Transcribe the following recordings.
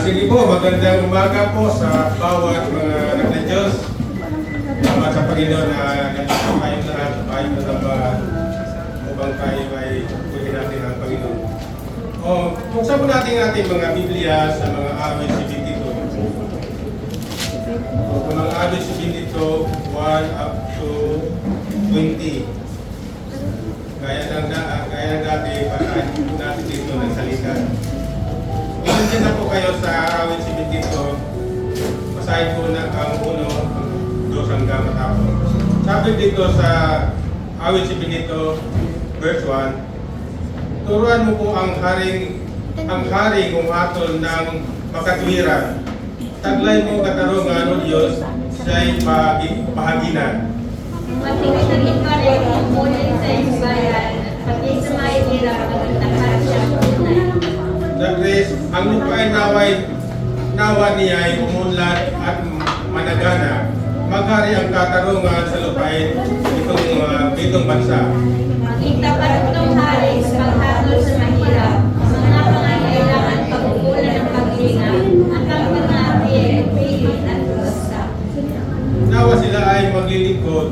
Sige po, magandang umaga po sa bawat mga anak ng Diyos. Salamat sa Panginoon na nandito tayong lahat, tayong natambahan upang tayo ay pwede natin ang Panginoon. Buksan po natin ating mga Biblia sa mga awit 72. Sa mga awit 72, 1 up to 20. Gaya ng dati, pagkain po natin dito ng salita. Ilan na po kayo sa awit 72. Basahin po na ang 1, 2 hanggang matapos. Sabi dito sa awit 72, verse 1, turuan mo po ang haring umatol ng makatwiran. Taglay mo katarungan o Diyos, siya'y pahaginan. Matingin pa rin ang ngunit sa isbayan, pati sa may hirap magandang siya tunay. Dagres, ang lupa ay nawa niya ay umunlad at managana. Maghari ang katarungan sa lupain itong bansa. Makita pa rin itong hari sa paghatol sa mahirap, mga pangangailangan pagkukulan ng paglinga, at ang pangati ay pilit at basta. Nawa sila ay maglilingkod,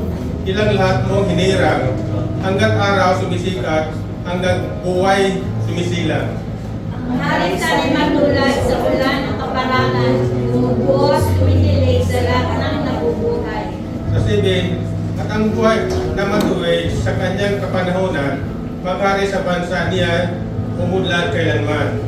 ilang lahat mong hinirang, hanggat araw sumisikat, hanggang buhay sumisilang. Ang hari sana'y matulad sa ulan ng kaparangan, lumubos, tumikilig sa lahat ng nabubuhay. Sa 7, at ang buhay na matuwid sa kanyang kapanahonan, maghari sa bansa niya, umudlad kailanman.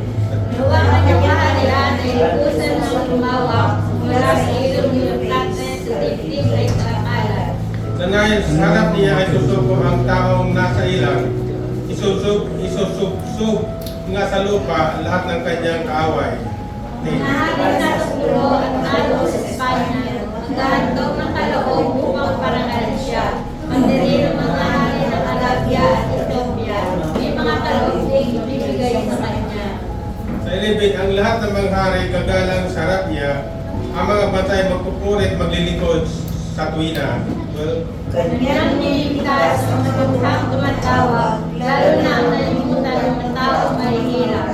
Nawa ang kanyang kaharian ay lubusan ng lumawak, mula sa ilong nilaglat na sa dibdib ay kakalat. Sanayin sa harap niya ay susuko ang taong nasa ilang, isusub nga sa lupa lahat ng kanyang kaaway. Nahabang na sa pulo at nalo sa Espanya, maghahandog ng kaloob upang parangalan siya. Mandiri ng mga hari ng Arabia at Ethiopia, may mga kaloob ding ibibigay sa kanya. Sa 11, ang lahat ng mga hari gagalang sa harap niya, ang mga bantay magpupurit maglilingkod sa tuwina. 12, Kanyang niligtas ang mga lughang tumatawag, lalo na ang nalimutan ng mga taong mahihirap.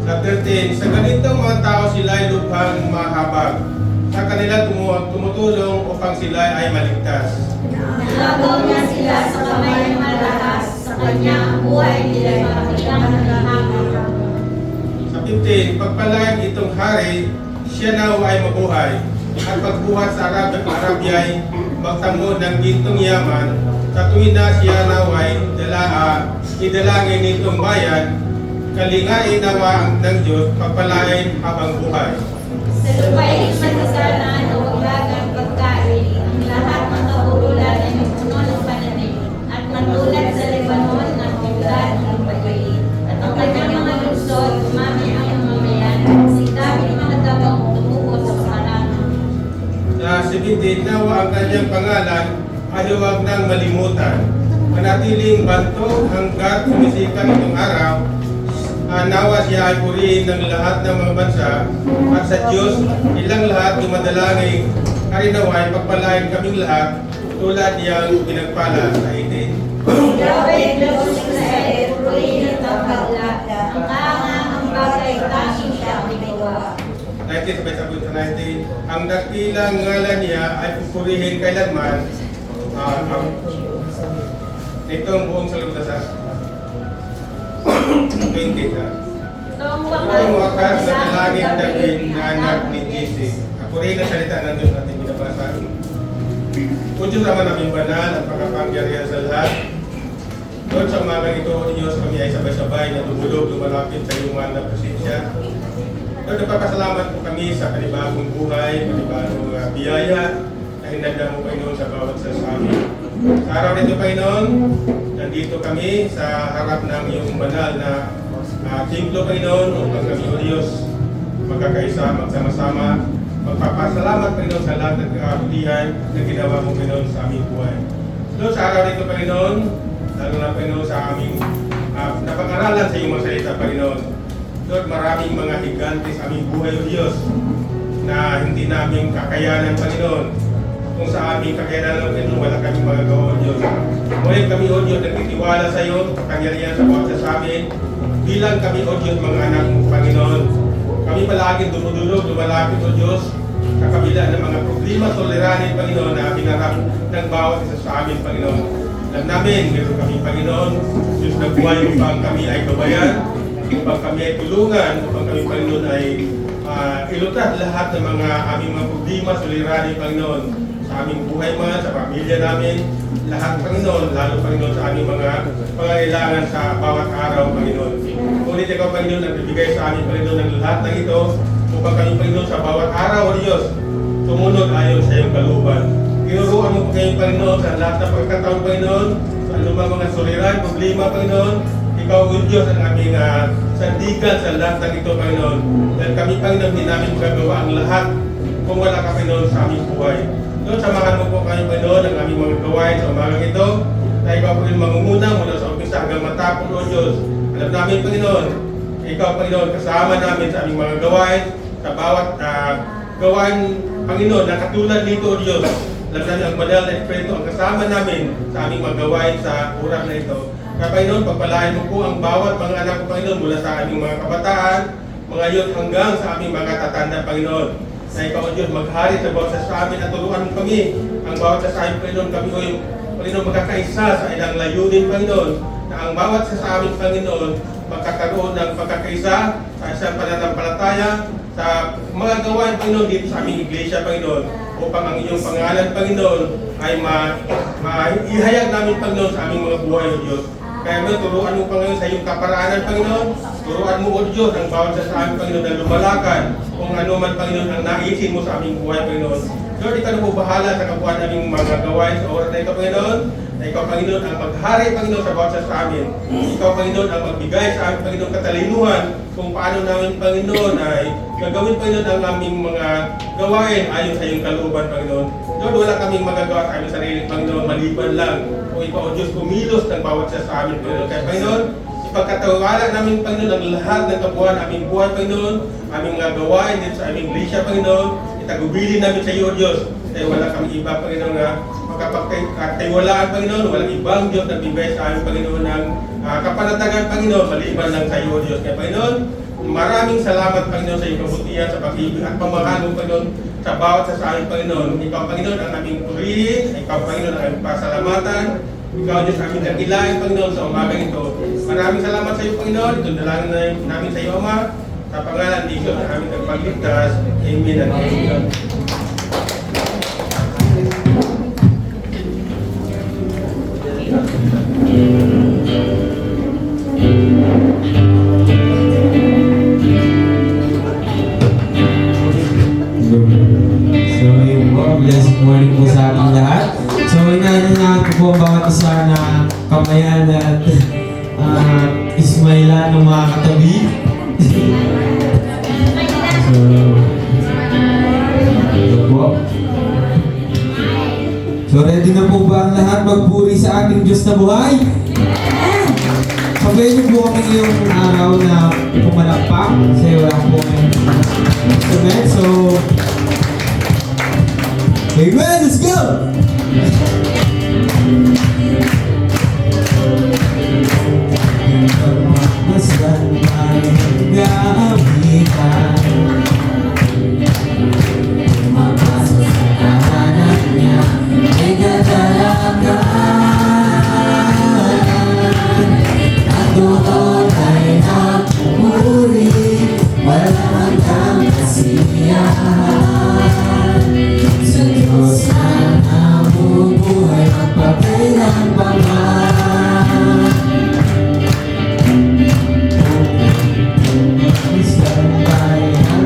sa 13, sa ganitong mga tao sila ay lubhang mahabag. Sa kanila tumutulong upang sila ay maligtas. Nalagaw niya sila sa kamay ng malahas, sa kanya ang buhay nila ay makakitang naghahamon. Sa 15, pagpalain itong hari, siya na ay mabuhay. At pagbuhat sa Arabia ay magtamo ng gintong yaman, sa tuwin na siya naway idalangin nitong bayan, kalingain nawa ng Diyos, pagpalain habang buhay. Sa lupain magkasalaan o waglagang pagkain, ang lahat ng kabululan ay puno ng pananim, at matulad sa Lebanon ng ulan ng lupain. At ang kanyang mga lungsod, umami ang mamamayan, si dami ng mga dabang tumuko sa karangan. Sa 17, nawa ang kanyang pangalan ay huwag nang malimutan. Manatiling banto hanggat sumisikat itong araw, nawa siya ay purihin ng lahat ng mga bansa, at sa Diyos, ilang lahat dumadalangin, karinaway, pagpalain kaming lahat, tulad niyang pinagpala sa 18. Yahweh, Diyos ng Israel, purihin at paglada, ang kaangang ang bagay, tanging siya ang gawa. 19, sabay sa 19, ang dakilang ngalan niya ay pupurihin kailanman, itong buong salubdasan. 20 na. Itong Ang wakas na talangin daging na anak ni Jesus. Ako rin ang salita ng Diyos natin binabasa. O Diyos naman aming banal at pagkapangyarihan sa lahat. Lord, sa umagang ito, Diyos, kami ay sabay-sabay na tumulog, lumalapit sa iyong mahal na presensya. Lord, nagpapasalamat po kami sa panibagong buhay, panibagong biyaya na hinanda mo, Panginoon, sa bawat sa amin. Sa araw nito, Panginoon, nandito kami sa harap ng iyong banal na templo, Panginoon, upang kami, O Diyos, magkakaisa, magsama-sama, magpapasalamat, Panginoon, sa lahat ng kabulihan na ginawa mo, Panginoon, sa aming buhay. Lord, sa araw nito, Panginoon, lalo na, Panginoon, sa aming napag-aralan sa iyong mga salita, Panginoon. Lord, maraming mga higante sa aming buhay, O Diyos, na hindi namin kakayanan, Panginoon. Kung sa aming kakayanan, Panginoon, wala kaming magagawa, O Diyos. Ngunit kami, O Diyos, nagtitiwala sa iyo, kapangyarihan sa bawat sa amin. Bilang kami, O Diyos, mga anak mo, Panginoon, kami kami palaging dumudulog, lumalapit o Diyos sa kabila ng mga problema, suliranin, Panginoon, na hinarap ng bawat isa sa amin, Panginoon. Alam namin, meron kami, Panginoon, Diyos na buhay upang kami ay gabayan, upang kami ay tulungan, upang kami, Panginoon, ay ilutat lahat ng mga aming mga problema, suliranin, Panginoon, sa aming buhay man, sa pamilya namin, lahat, Panginoon, lalo, Panginoon, sa aming mga pangailangan sa bawat araw, Panginoon. Ngunit ikaw, Panginoon, nagbibigay sa amin, Panginoon, ng lahat ng ito, upang kami, Panginoon, sa bawat araw, O Diyos, tumunod ayon sa iyong kalooban. Tinuruan mo po kayo, Panginoon, sa lahat ng pagkataon, Panginoon, sa anumang mga suliran, problema, Panginoon. Ikaw, O Diyos, ang aming sandigan sa lahat ng ito, Panginoon. Dahil kami, Panginoon, hindi namin magagawa ang lahat kung wala ka, Panginoon, sa aming buhay. Doon, samahan mo po kayo, Panginoon, ang aming mga gawain sa umagang ito, na ikaw, Panginoon, mangunguna mula sa umpisa hanggang matapos, O Diyos. Alam namin, Panginoon, ikaw, Panginoon, kasama namin sa aming mga gawain, sa bawat gawain, Panginoon, na katulad nito, O Diyos. Alam namin ang banal na Espiritu ang kasama namin sa aming mga gawain sa oras na ito. Kaya, Panginoon, pagpalain mo po ang bawat mga anak ko, Panginoon, mula sa aming mga kabataan, mga youth, hanggang sa aming mga tatanda, Panginoon. Na ikaw, O Diyos, maghari sa bawat sa amin at turuan mo kami. Ang bawat sa amin, Panginoon, kami, O Panginoon, magkakaisa sa ilang layunin, Panginoon, na ang bawat sa amin, Panginoon, magkakaroon ng pagkakaisa sa isang pananampalataya sa mga gawain, Panginoon, dito sa aming iglesia, Panginoon, upang ang iyong pangalan, Panginoon, ay maihayag namin, Panginoon, sa aming mga buhay, O Diyos. Kaya mo, turuan mo, Panginoon, sa iyong kaparaanan, Panginoon. Turuan mo, O Diyos, ang bawat sa amin, Panginoon, na lumalakan kung ano man, Panginoon, ang naisin mo sa aming buhay, Panginoon. Lord, ikaw na po bahala sa kabuuan naming mga gawain sa oras na ito, Panginoon. Na ikaw, Panginoon, ang maghari, Panginoon, sa bawat sa amin. Ikaw, Panginoon, ang magbigay sa amin, Panginoon, katalinuhan kung paano namin, Panginoon, ay gagawin, Panginoon, ang aming mga gawain ayon sa iyong kalooban, Panginoon. Lord, wala kaming magagawa sa aming sarili, Panginoon, maliban lang. Kung ikaw, O Diyos, kumilos ng bawat sa amin, Panginoon. Kaya, Panginoon, ipagkatawalan namin, Panginoon, ang lahat ng kabuuan aming buhay, Panginoon, aming mga gawain dito sa aming iglesia, Panginoon. Itagubilin namin sa iyo, O Diyos. Kaya wala kami iba, Panginoon, na makapagkatiwalaan, Panginoon. Walang ibang Diyos na bibigay sa amin, Panginoon, ng kapanatagan, Panginoon, maliban lang sa iyo, O Diyos. Kaya, Panginoon, maraming salamat, Panginoon, sa iyong kabutihan, sa pag-ibig at pamahal mo, Panginoon, sa bawat sa amin, Panginoon. Ikaw, Panginoon, ang aming purihin. Ikaw, Panginoon, ang aming pasalamatan. Ikaw, Diyos, aming dakilain, Panginoon, sa umagang ito. Maraming salamat sa iyo, Panginoon. Ito dalangin namin sa iyo, Ama. Sa pangalan ni Diyos, ang aming nagpagligtas. Amen and amen. So, yun po, blessed morning po sa ating lahat. So, inaanyayahan ko po ang bawat isa na kamayan at ismailan ng mga katabi. So, yun po. So, ready na po ba ang lahat magpuri sa ating Diyos na buhay? Sabayin niyo po kami ngayong araw na pumalakpak. Kasi wala po ngayong instrument. So, amen! Let's go! Masdan ay gamitan. Mapasok sa tahanan niya, may kadalagan. At doon ay nagpupuri, walang hanggang kasiyahan. Sa Diyos na nabubuhay, magpapailanpaman. Isang tayo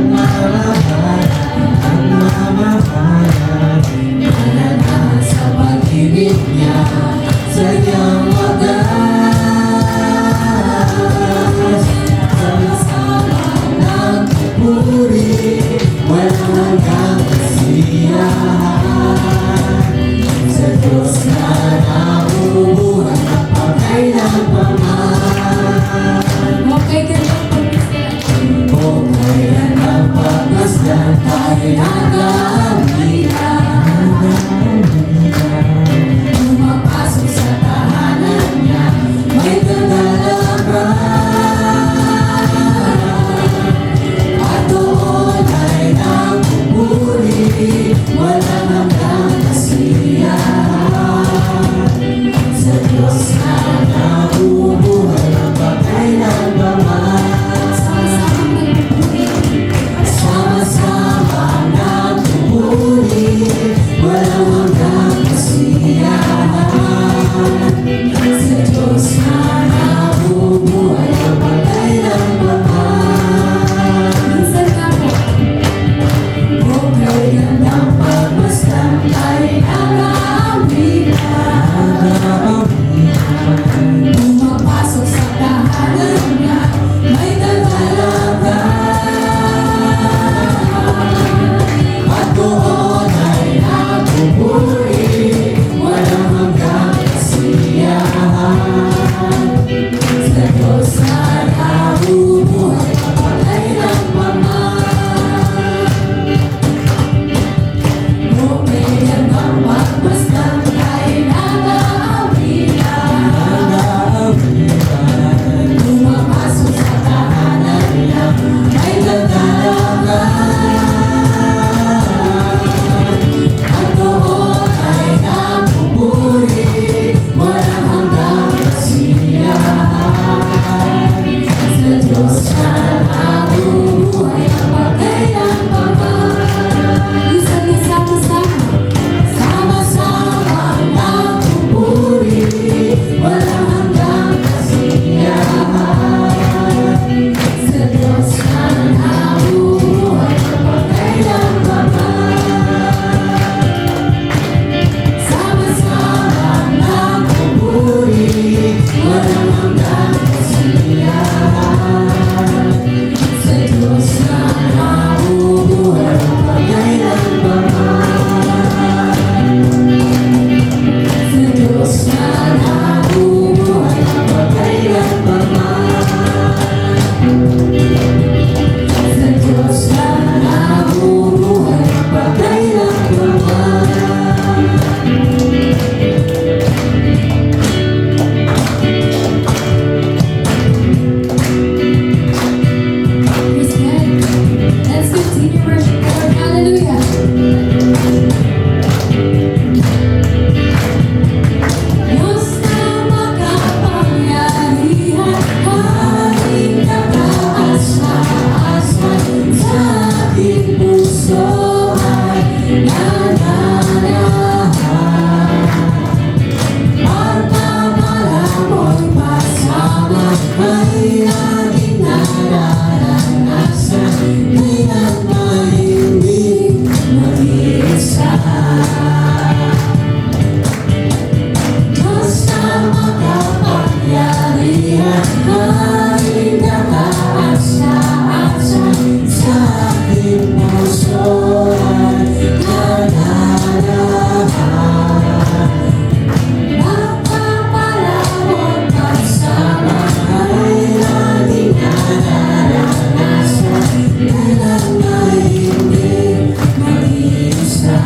kailan ay hindi mag-iisa.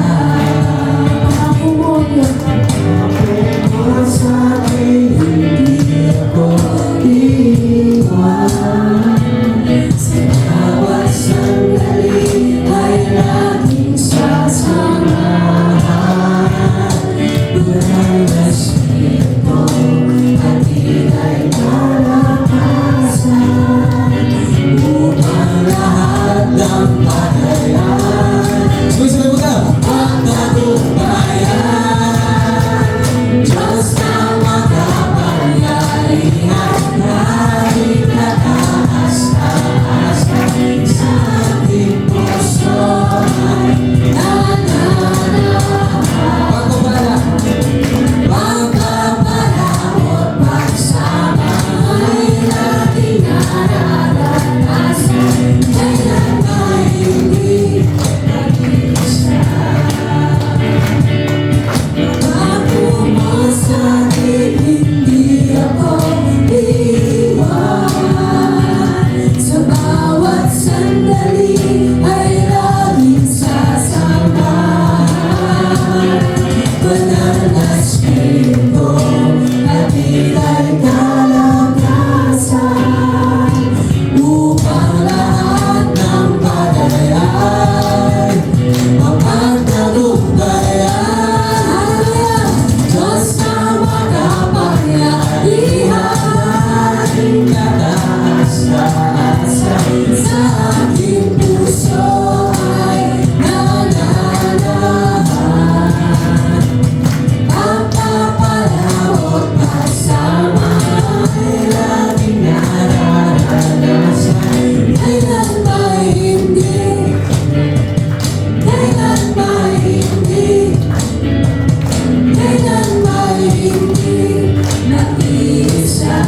Ako mo yun, ako mo sa akin, hindi ako iiwan. Sa bawat sandali ay laging sasamahan. Walang respeto at ila'y kalakasan upang lahat ng padayan pagtagumpayan. Diyos na makapangyarihan na ikataas-taas sa ating puso ay nananahan. Pagpapalawat pagsama ay laging nararanasan. Kailan ay hindi mag-isa. Ako mo sa akin, hindi ako iiwan. Sa bawat sandali ay laging sasamahan. Walang respeto at ila'y kalakasan upang lahat ng padayan mapagtagumpayan. Diyos na makapangyarihan, kataas-taasan sa aking puso ay nananahan. Pagpapalawat pagsama ay laging nararanasan. Kailan ba'y hindi? Kailan ba'y hindi? Kailan ba'y hindi mag-iisa?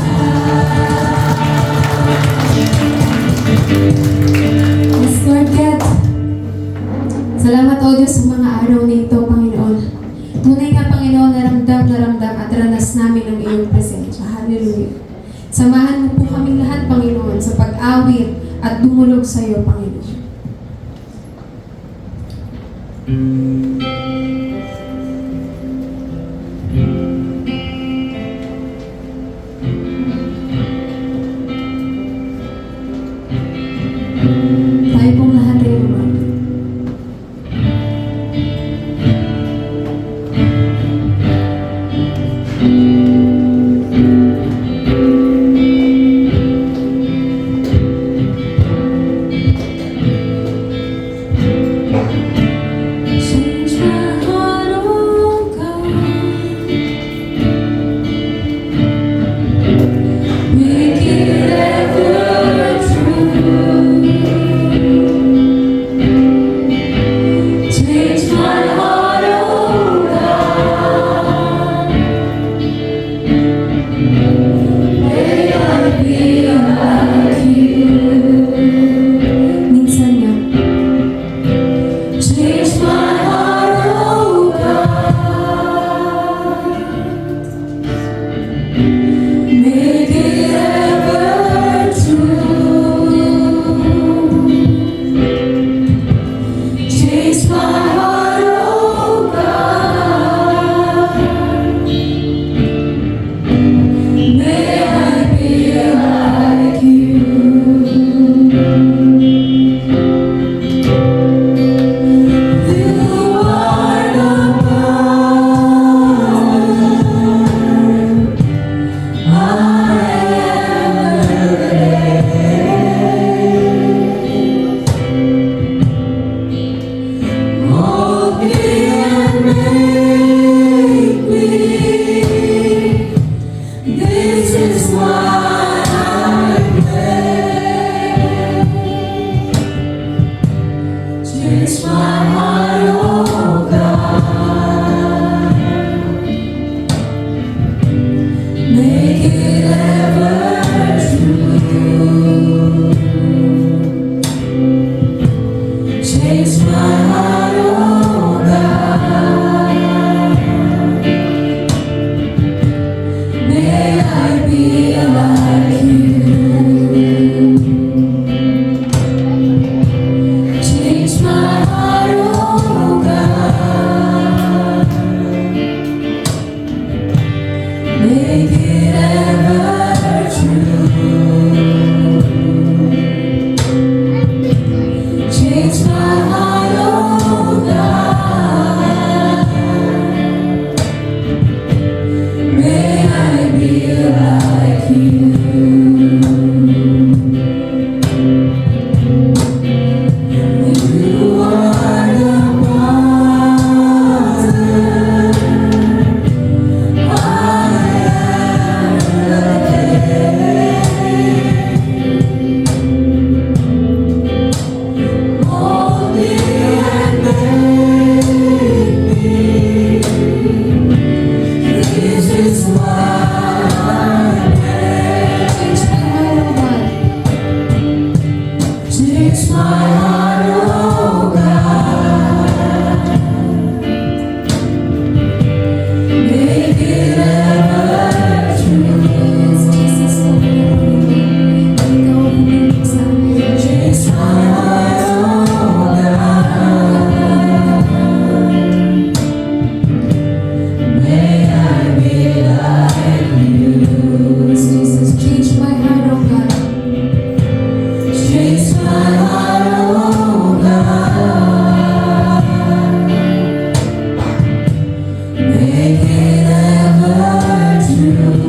Yes, Lord God. Salamat, O Diyos, sa mga araw na ito, Panginoon. Tunay nga, Panginoon, naramdam at ranas namin ang iyong presensya. Hallelujah. Samahan mo po kaming lahat, Panginoon, sa pag-awit at dumulog sa iyo, Panginoon. Tayo pong lahat ay lumabas. Change my heart, oh God. Make it ever true. Change my heart, oh God. Make it ever true. Yes, Jesus, ikaw ang hinihingi sa amin. Change my heart, oh God. May I be like you. Yes, Jesus, change my heart, oh God. Change my heart, oh God. Make it ever true.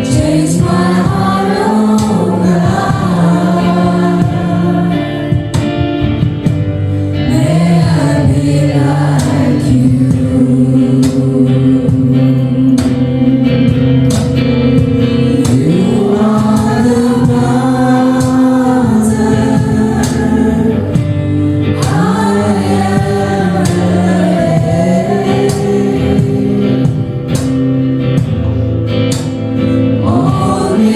Change my heart, oh God. May I be like you. You are the Father. I am only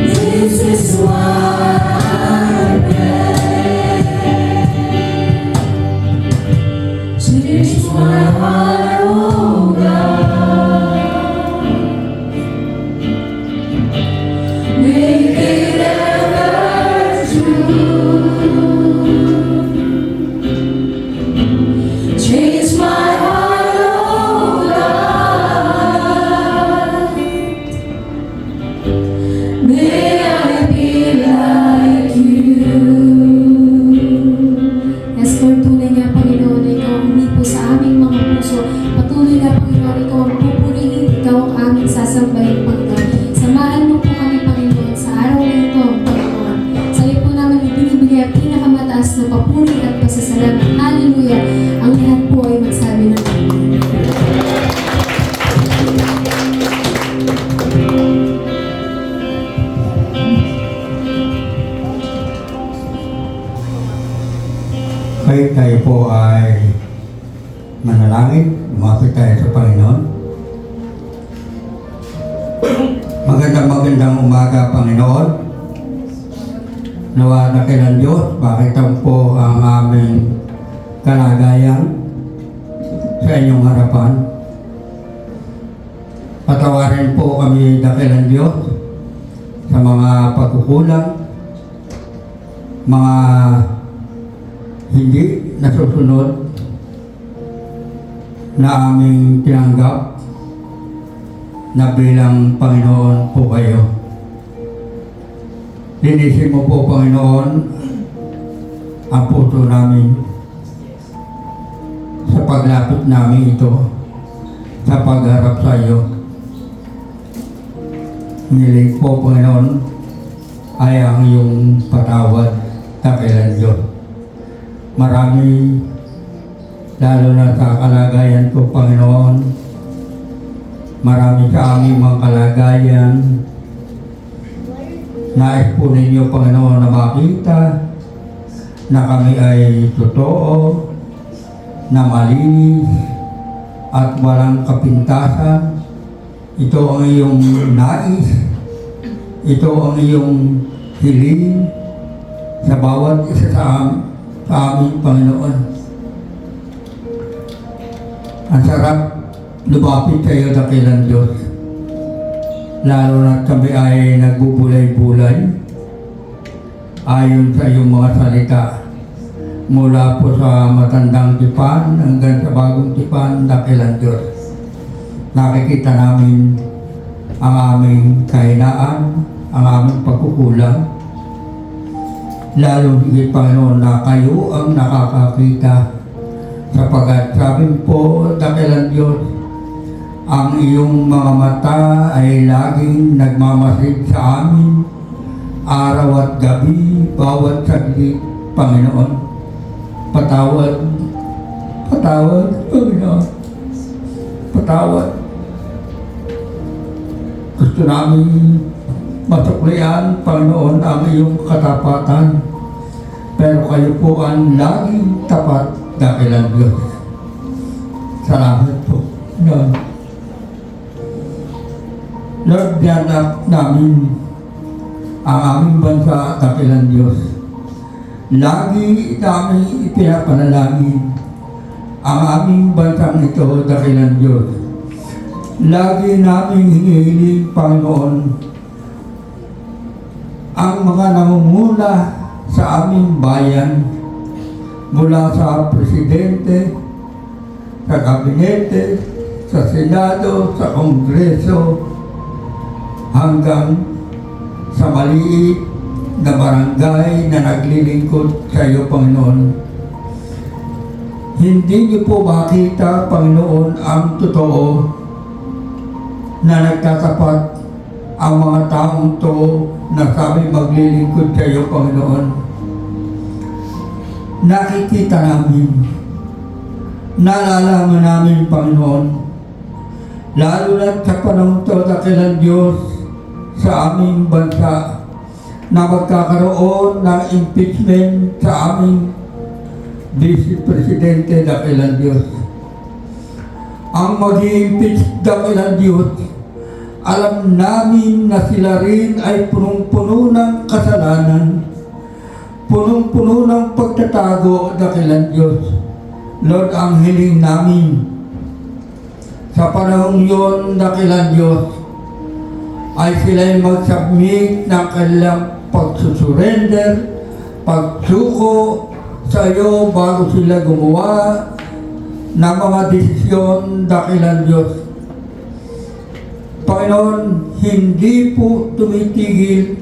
this is why I pray. Change my heart, oh God. Make it ever true. Change my heart, oh God. May I be like you. Yes, Lord, tunay nga, Panginoon, na ikaw ang hindi po sa aming mga puso. Patuloy nga, Panginoon, ikaw ang pupurihin, ikaw ang aming sasambahin, Panginoon. Samahan mo po kami, Panginoon, sa araw na ito, Panginoon. Sa iyo po namin ibinibigay ang pinakamataas na papuri at pasasalamat. Hallelujah! Ang lahat po ay magsabi ng Amen. Kaya tayo po ay manalangin, lumapit tayo sa Panginoon. Magandang umaga, Panginoon. Nawa na kailan Diyos, makitan po ang aming kalagayan sa inyong harapan. Patawarin po kami dakilan Diyos sa mga pagkukulang, mga hindi nasusunod na aming tinanggap na bilang Panginoon po kayo. Linisin mo po, Panginoon, ang puso namin sa paglapit namin ito sa pagharap sa iyo. Nilig po, Panginoon, ay ang iyong patawad dakilan Diyos. Marami, lalo na sa kalagayan ko, Panginoon, marami sa aming mga kalagayan. Nais po ninyo, Panginoon, na makita na kami ay totoo, na malinis, at walang kapintasan. Ito ang iyong nais, ito ang iyong hiling sa bawat isa sa aming Panginoon. Ang sarap lumapit sa iyo dakilan Diyos. Lalo na kami ay nagbubulay-bulay ayon sa iyong mga salita. Mula po sa matandang tipan hanggang sa bagong tipan, dakilan Diyos. Nakikita namin ang aming kahinaan, ang aming pagkukulang. Lalo higit, Panginoon, na kayo ang nakakakita sapagat sabi po, dakilan Diyos, ang iyong mga mata ay laging nagmamasid sa amin araw at gabi, bawat saglit, Panginoon. Patawad, Panginoon. Patawad. Gusto namin matuklian, Panginoon, ang iyong katapatan. Pero kayo po ang laging tapat dakilan Diyos. Salamat po. Noon. Lord, diyanak namin ang aming bansa, dakilang Diyos. Lagi namin ipinapanalangin ang aming bansang ito, dakilang Diyos. Lagi namin hinihiling, Panginoon, ang mga namumula sa aming bayan, mula sa presidente, sa kabinete, sa senado, sa kongreso, hanggang sa maliit na barangay na naglilingkod sa iyo, Panginoon. Hindi niyo po makita, Panginoon, ang totoo na nagtatapat ang mga taong to na sabi maglilingkod sa iyo, Panginoon. Nakikita namin, nalalaman namin, Panginoon, lalo na sa panahon to, dakilang Diyos, sa aming bansa, na magkakaroon ng impeachment sa aming Vice Presidente, dakilang Diyos. Ang mag-i-impeach, dakilang Diyos, alam namin na sila rin ay punong-puno ng kasalanan, punong-puno ng pagtatago, dakilang Diyos. Lord, ang hiling namin sa panahon yon, dakilang Diyos, ay sila'y mag-submit ng kanilang pagsusurrender, pagsuko sa iyo bago sila gumawa ng mga desisyon, dakilang Diyos. Panginoon, hindi po tumitigil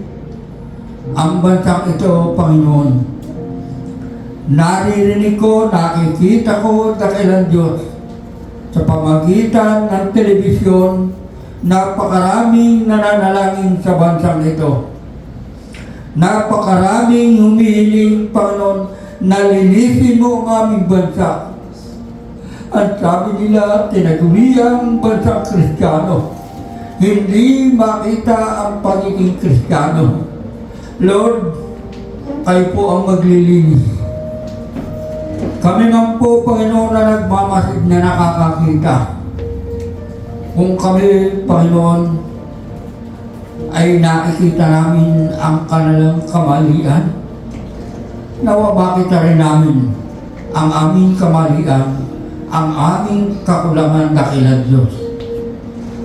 ang bansang ito, Panginoon. Naririnig ko, nakikita ko, dakilang Diyos, sa pamagitan ng telebisyon, napakaraming nananalangin sa bansang ito. Napakaraming humihiling, Panginoon, na linisin mo ang aming bansa. At sabi nila, tinaguri ang bansang Kristiyano. Hindi makita ang pagiging Kristiyano. Lord, kayo po ang maglilinis. Kami man po, Panginoon, na nagmamasid na nakakakita. Kung kami, Panginoon, ay nakikita namin ang kanilang kamalian, nawa makita rin namin ang aming kamalian, ang aming kakulangan, dakilang Diyos.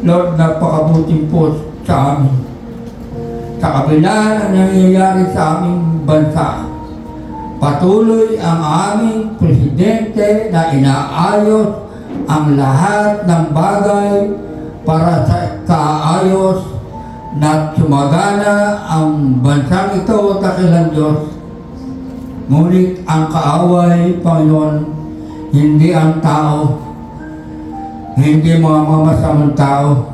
Lord, napakabuting po sa amin. Sa kabila na nangyayari sa aming bansa, patuloy ang aming presidente na inaayos ang lahat ng bagay para sa kaayos na sumagana ang bansang ito, dakilang Diyos. Ngunit ang kaaway, Panginoon, hindi ang tao, hindi mga mamasamang tao,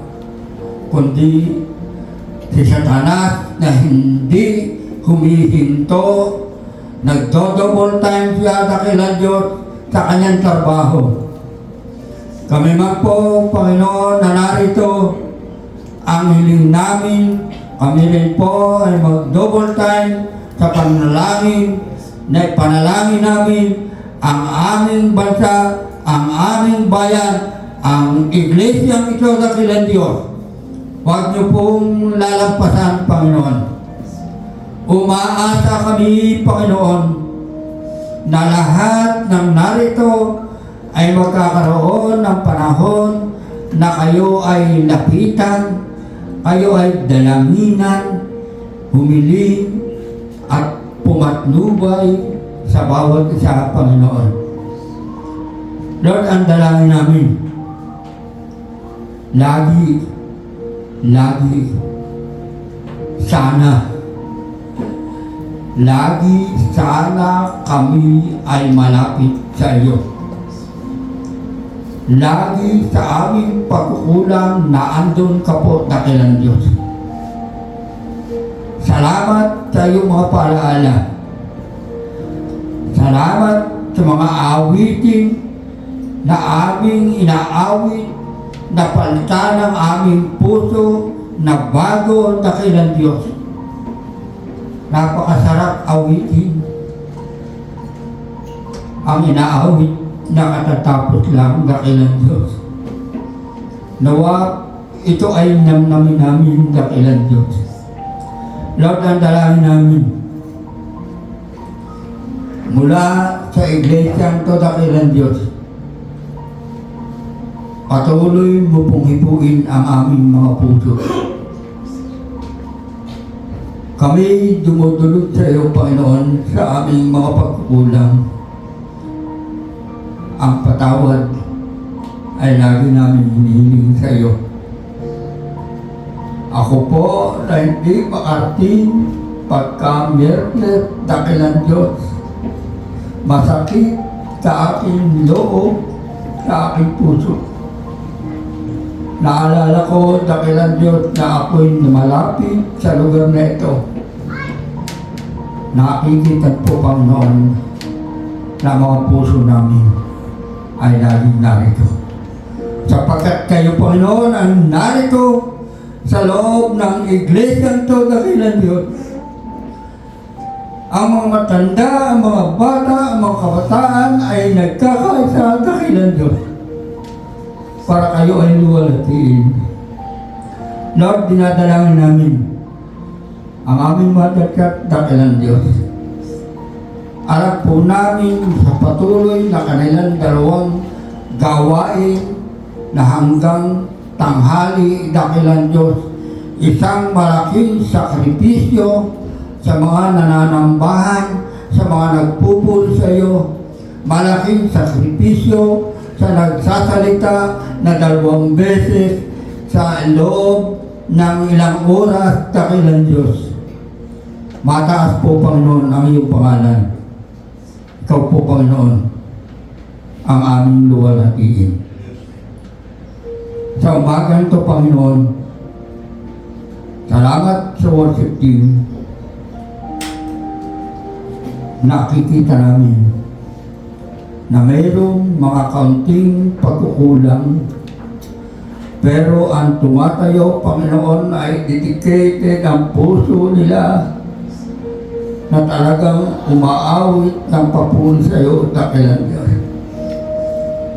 kundi si Satanas na hindi humihinto, nagdo-double time siya, dakilang Diyos, sa kanyang trabaho. Kami man po, Panginoon, na narito, ang hiling namin, kami rin po ay mag-double time sa panalangin, na ipanalangin namin ang aming bansa, ang aming bayan, ang iglesia ito, dakilang Diyos. Huwag niyo pong lalampasan, Panginoon. Umaasa kami, Panginoon, na lahat ng narito ay magkakaroon ng panahon na kayo ay lapitan, kayo ay dalanginan, humiling at pumatnubay sa bawat isa, Panginoon. Lord, ang dalangin namin, lagi, sana kami ay malapit sa iyo. Lagi sa aming pagkukulang na andun ka po, dakilang Diyos. Salamat sa iyong mga paalaala. Salamat sa mga awitin na aming inaawit, na palitan ng aming puso na bago, dakilang Diyos. Napakasarap awitin. Ang inaawit na katatapos lang, dakilang Diyos. Nawa ito ay namnamin namin dakilan Diyos. Lord, ang dalangin namin mula sa iglesia to dakilan Diyos, patuloy mo pong hipuin ang aming mga puso. Kami dumudulog sa iyo, Panginoon, sa aming mga pagkukulang. Ang patawad ay lagi namin hinihiling sa iyo. Ako po na hindi makarating pagka Miyerkules dakilan Diyos. Masakit sa aking loob, sa aking puso. Naalala ko dakilan Diyos na ako'y malapit sa lugar na ito. Nakikita po, Panginoon, na mga puso namin ay laging narito. Sapagkat kayo, Panginoon, ang narito sa loob ng iglesia ito dakilan Diyos. Ang mga matanda, ang mga bata, ang mga kabataan ay nagkakaisa dakilan Diyos para kayo ay luwalhatiin. Lord, dinadalangin namin ang aming madakat dakilan Diyos. Alam po namin sa patuloy na kanilang dalawang gawain na hanggang tanghali dakilan Diyos, isang malaking sakripisyo sa mga nananambahan, sa mga nagpupul sa iyo, malaking sakripisyo sa nagsasalita na 2 beses sa loob ng ilang oras dakilan Diyos. Mataas po, Panginoon, ang iyong pangalan. Ikaw po, Panginoon, ang aming luwalhatiin. Sa umagang ito, Panginoon, salamat sa worship team. Nakikita namin na mayroong mga kaunting pagkukulang, pero ang tumatayo, Panginoon, ay dedicated ang puso nila na talagang umaawit ng papuri sa iyo dakilan Diyos.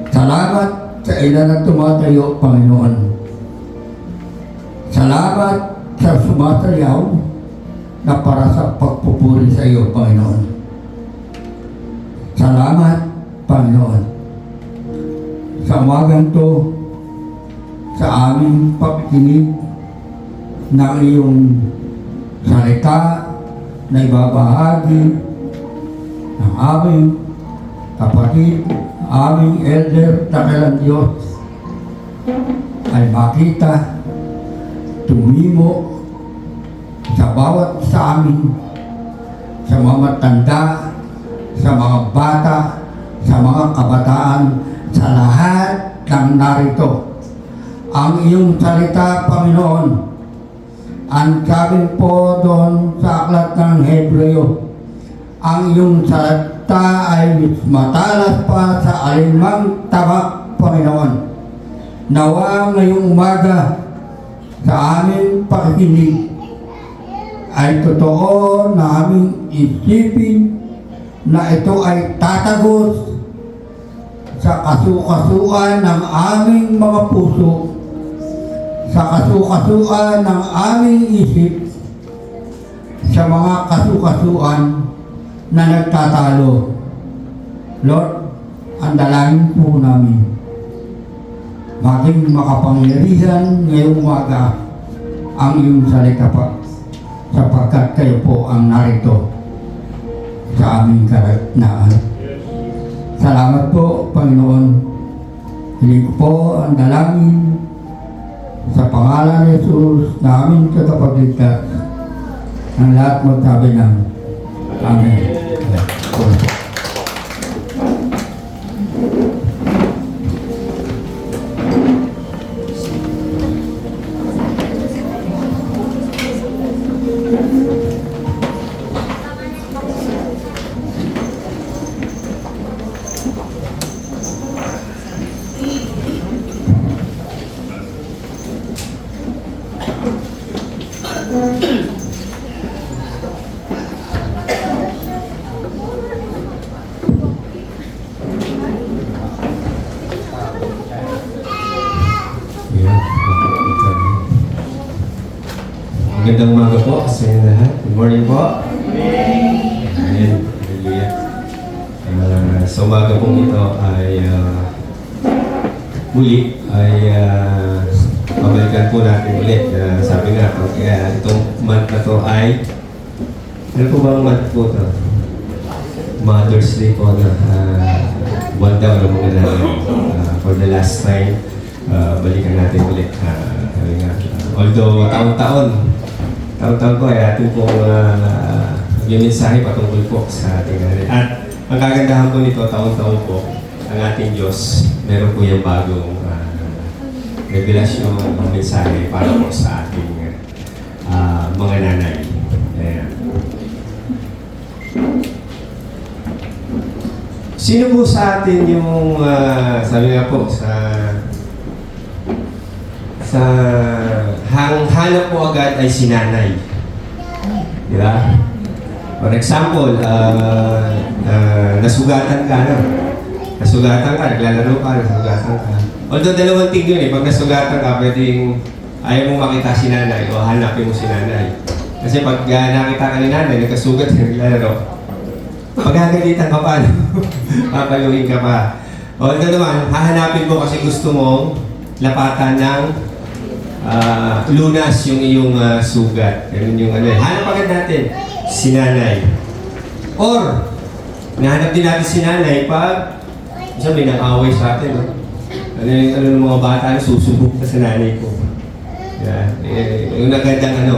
Salamat sa ilan na tumatayo, Panginoon. Salamat sa sumasayaw na para sa pagpupuri sa iyo, Panginoon. Salamat, Panginoon, sa umagang to, sa aming pakikinig ng iyong salita na ibabahagi ng aming kapatid, aming elder dakilan Diyos, ay makita, tumimo sa bawat sa amin, sa mga matanda, sa mga bata, sa mga kabataan, sa lahat ng narito. Ang iyong salita, Panginoon, ang sabi po doon sa aklat ng Hebreo, ang iyong salita ay matalas pa sa alinmang tabak, Panginoon. Nawa ngayong umaga sa aming pakikinig ay totoo na aming isipin na ito ay tatagos sa kasukasuan ng aming mga puso, sa kasukasuan ng aming isip, sa mga kasukasuan na nagtatalo. Lord, ang dalangin po namin, maging makapangyarihan ngayong umaga ang iyong salita pa, sapagkat kayo po ang narito sa aming karatnaan. Salamat po, Panginoon. Hiling ko po ang dalangin sa pangalan ni Jesus na aming tagapagligtas. Ang lahat magsabi ng Amen. Magandang umaga po sa inyo lahat. Good morning po. Amen. Hallelujah. Sa umaga po ito ay muli ay pabalikan po natin ulit. Sabi nga po, itong month na to ay ano po bang month po ito? Mother's Day po na buwan daw ng mga for the last time. Balikan natin ulit. Although taon-taon po ay atin po yung mensahe patungkol po sa ating nanay. At ang kagandahan po nito, taon-taon po, ang ating Diyos, meron po yung bagong revelasyon ng mensahe para po sa ating mga nanay. Ayan. Sino po sa atin yung, sabi nga po, hanap po agad ay si nanay. Di ba? For example, nasugatan ka, no? Nasugatan ka, naglalaro ka, nasugatan ka. Although dalawang thing yun eh, pag nasugatan ka, pwedeng ayaw mong makita si nanay o hanapin mo si nanay. Kasi pag nakita ka ni nanay, nagkasugat ka, naglalaro, pagkagalitan ka pa, no? Papaluin ka pa. Although naman, hahanapin mo kasi gusto mong lapatan ng lunas yung iyong sugat. Ganun yung ano. Hanap agad natin si nanay. Or, nahanap din natin si nanay pag isa may nang-away sa atin. No? Ano ng mga bata, susubok na sa nanay ko. Yeah. Yung nagandang ano.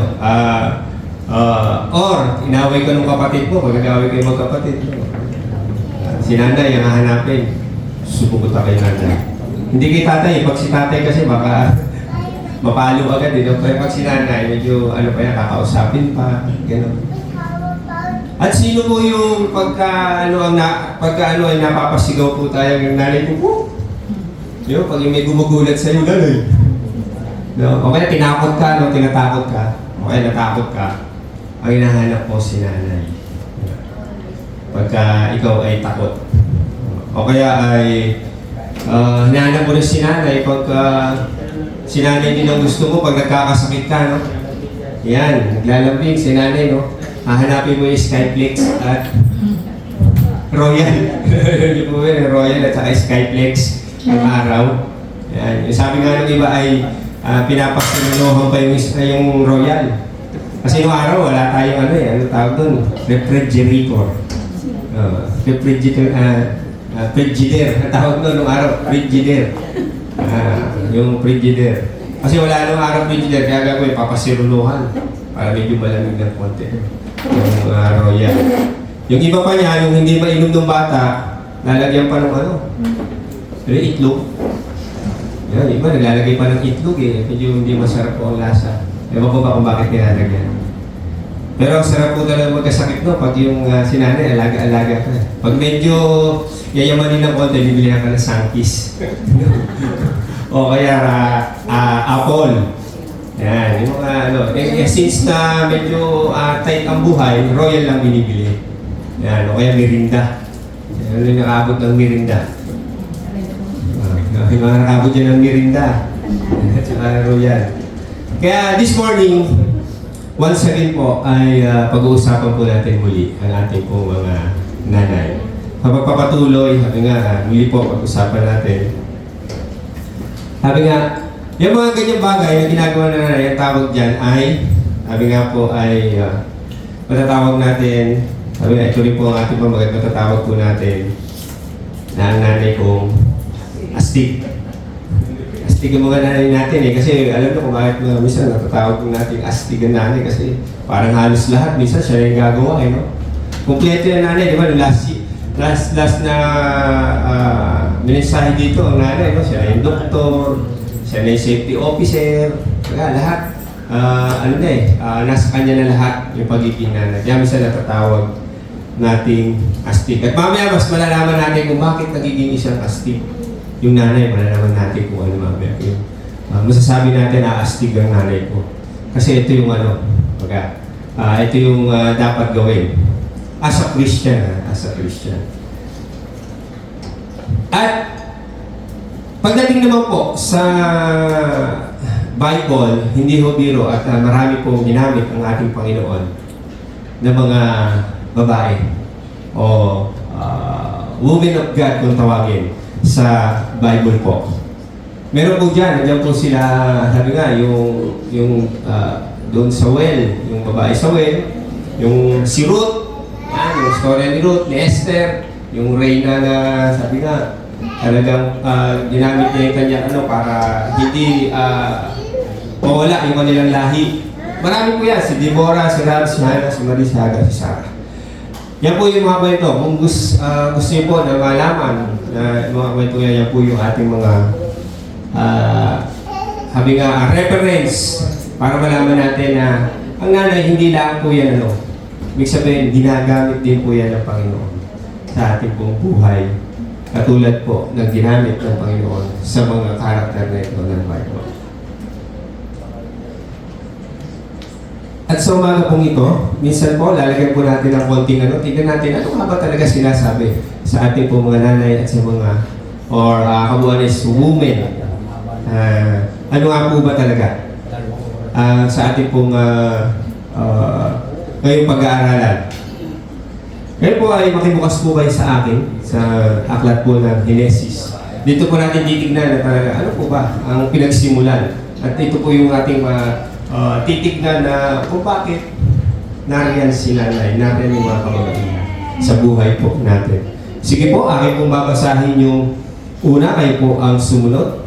Or, inaway ka ng kapatid mo. Pag nag-away kayo magkapatid. Si nanay ang hahanapin. Subukot ka kay nanay. Hindi kay tatay. Pag si tatay kasi baka mapalo agad eh. Pero pag si nanay, medyo ano pa yan, kakausapin pa. Gano'n. At sino po yung pagka ay napapasigaw po tayo ng nanay ko po? Yung pag may gumugulat sa'yo, nanay. No? O kaya tinakot ka, no? Tinatakot ka. O kaya natakot ka. Ang hinahanap po si nanay. Pagka ikaw ay takot. O kaya ay hinahanap mo rin si nanay pagka si nanay din ang gusto mo pag nagkakasakit ka, no? Yan, naglalambing si nanay, no? Hahanapin mo yung Skyflex at Royal. Yung po yun, Royal at saka Skyflex yung araw. Yan. Yung sabi nga ng iba ay pinapasinunuhan pa yung Royal. Kasi yung araw, wala tayong ano eh, ano tawag doon? Refrigerator. Frigidaire. Ang tawag doon nung araw, Frigidaire. Yung Frigidaire. Kasi wala nung araw Frigidaire, kaya gagawin, papasiruluhan. Para medyo malamig ng konti. Yung Royal. Yung iba pa niya, yung hindi mainom ng bata, lalagyan pa ng ano? Itlog. Yan, iba naglalagay pa ng itlog eh. Medyo hindi masarap po ang lasa. Ewan ko ba kung bakit nilalagyan. Pero ang sarap po talaga magkasakit no, pag yung sinanay, alaga-alaga ka. Pag medyo yayamanin ng konti, bibili ka ng Sankis. O kaya apple. Yan, yung mga ano. Since na medyo tight ang buhay, Royal lang binibili. Yan, o kaya Mirinda. Yan yung nakaabot ng Mirinda. Yung mga nakaabot dyan ng Mirinda. At saka Royal. Kaya this morning, once again po ay pag-uusapan po natin muli ang ating po mga nanay. Pagpapatuloy, sabi nga, muli po pag-usapan natin. Sabi nga, yung mga ganyang bagay na ginagawa na nanay, ang tawag dyan ay, sabi nga po ay matatawag natin, sabi nga, ito rin po ang ating pamagat, matatawag po natin na ang nanay kong astig. Astig ang mga nanay natin eh, kasi alam na kung bakit minsan natatawag po natin astig ang nanay kasi parang halos lahat, minsan siya yung gagawa eh, no? Kompleto yung nanay, di ba? Last na mensahe dito ang nanay, no? Siya yung doktor, siya na yung safety officer, lahat. Nasa kanya na lahat yung pagiging nanay. Kaya minsan natatawag nating astig. At mamaya mas malalaman natin kung bakit nagiging isang astig. Yung nanay, malalaman natin kung ano mamaya. Masasabi natin na astig ang nanay ko. Kasi ito yung ito yung dapat gawin. As a Christian. At pagdating naman po sa Bible, hindi ho biro at marami pong ginamit ang ating Panginoon na mga babae o women of God kung tawagin sa Bible po. Meron po dyan, nandiyan po sila, sabi nga, yung doon sa well, yung babae sa well, yung si Ruth, yan, yung story ni Ruth, ni Esther, yung reyna na, sabi nga, talagang ginamit niya yung kanya para hindi mawala yung kanilang lahi. Marami po yan, si Deborah, si Rahab, si Hannah, si Marie, si Hagar, si Sarah. Yan po yung mga kwento. Kung gusto niyo po na malaman na mga kwento yan po yung ating mga sabi nga, reference para malaman natin na ang nanay hindi lang po yan ibig sabihin, ginagamit din po yan ng Panginoon sa ating pong buhay. Katulad po ng ginamit ng Panginoon sa mga karakter na ito ng Bible. At sa umaga pong ito, minsan po, lalagyan po natin ng konting tignan natin ano nga ba talaga sinasabi sa ating pong mga nanay at sa mga, or kabuuan is women. Ano nga po ba talaga sa ating pong ngayong pag-aaralan. Ngayon po ay makibukas po kayo sa akin sa aklat po ng Genesis. Dito po natin titignan na talaga ano po ba ang pinagsimulan. At ito po yung ating titignan na kung bakit nariyan si nanay, nariyan yung mga kamag-anak sa buhay po natin. Sige po, akin pong babasahin yung una, kayo po ang sumunod.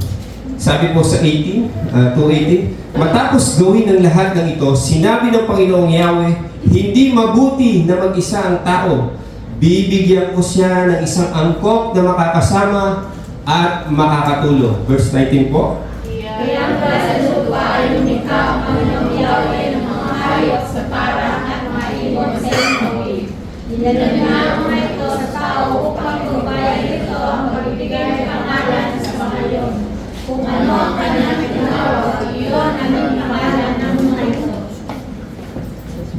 Sabi po sa 2:18, matapos gawin ng lahat ng ito, sinabi ng Panginoong Yahweh, hindi mabuti na mag-isa ang tao. Bibigyan ko siya ng isang angkop na makakasama at makakatulong. Verse 19 po. Kaya ba sa lupa ay lumikha ang Panginoong Yahweh ng mga hayop sa parang at mga ibon sa ilog. Dinala niya ang mga ito sa tao upang tubayan ito ang pagbibigay ng pangalan sa mga iyon. Kung ano ang kanyang tinawag, iyon ang pangalan ng mga ito.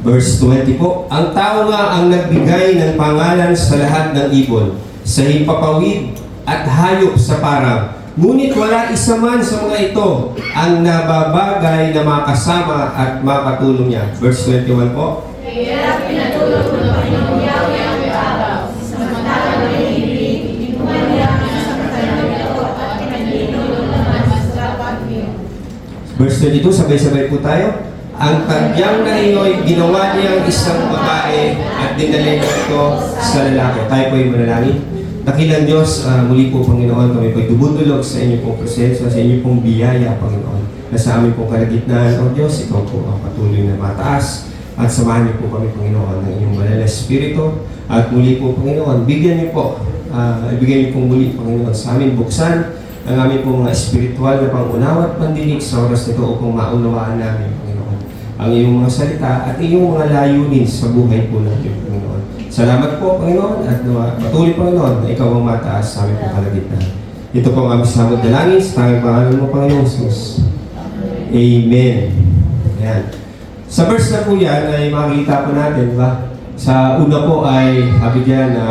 Verse 20 po, ang tao nga ang nagbigay ng pangalan sa lahat ng ibon, sa himpapawid at hayop sa parang. Ngunit wala isa man sa mga ito ang nababagay na makasama at makatulong niya. Verse 21 po. Kaya pinatulong ng Panginoong Yahweh ang tao, samantalang ay hindi inuman niya sa kanyang ito at pinaglinulong naman sa dapat niyo. Verse 22, sabay-sabay po tayo. Ang tagyang na iyo'y ginawa niyang isang babae at dinali niya ito sa lalaki. Tayo po yung manalangin. Dakilang Diyos, muli po Panginoon, kami po'y dumudulog sa inyo pong presensya, sa inyo pong biyaya, Panginoon. Na sa amin pong kalagitnaan, O Diyos, ikaw po ang patuloy na mataas. At samahan niyo po kami, Panginoon, ng inyong banal na Espiritu. At muli po, Panginoon, bigyan niyo po, ibigay niyo pong muli, Panginoon, sa amin buksan ang aming pong espiritual na pangunawa at pandinig sa oras nito upang maunawaan namin, Panginoon, ang iyong mga salita at iyong mga layunin sa buhay po natin, Panginoon. Salamat po, Panginoon, at patuloy, Panginoon, na ikaw ang mataas sa aming kalagitnaan. Ito po ang aming samod dalangin sa tanging pangalan mo, Panginoon Jesus. Amen. Ayan. Sa verse na po yan ay makikita po natin, ba? Sa una po ay sabi diyan na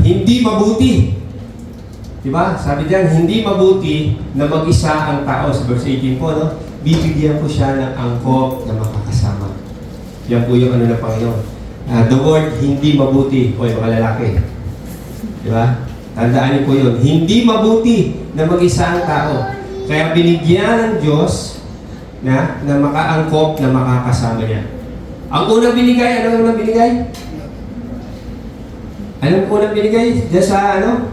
hindi mabuti. Diba? Sabi diyan, hindi mabuti na mag-isa ang tao. Sa verse 18 po, no? Bibigyan ko siya ng angkop na makakasama. Yan po yung ano ng Panginoon. The word, hindi mabuti. O yung mga lalaki. Diba? Tandaan niyo po yun. Hindi mabuti na mag-isa ang tao. Kaya binigyan ng Diyos na makaangkop na makakasama niya. Ang unang binigay, ano unang binigay? Anong unang binigay? Diyan sa ano?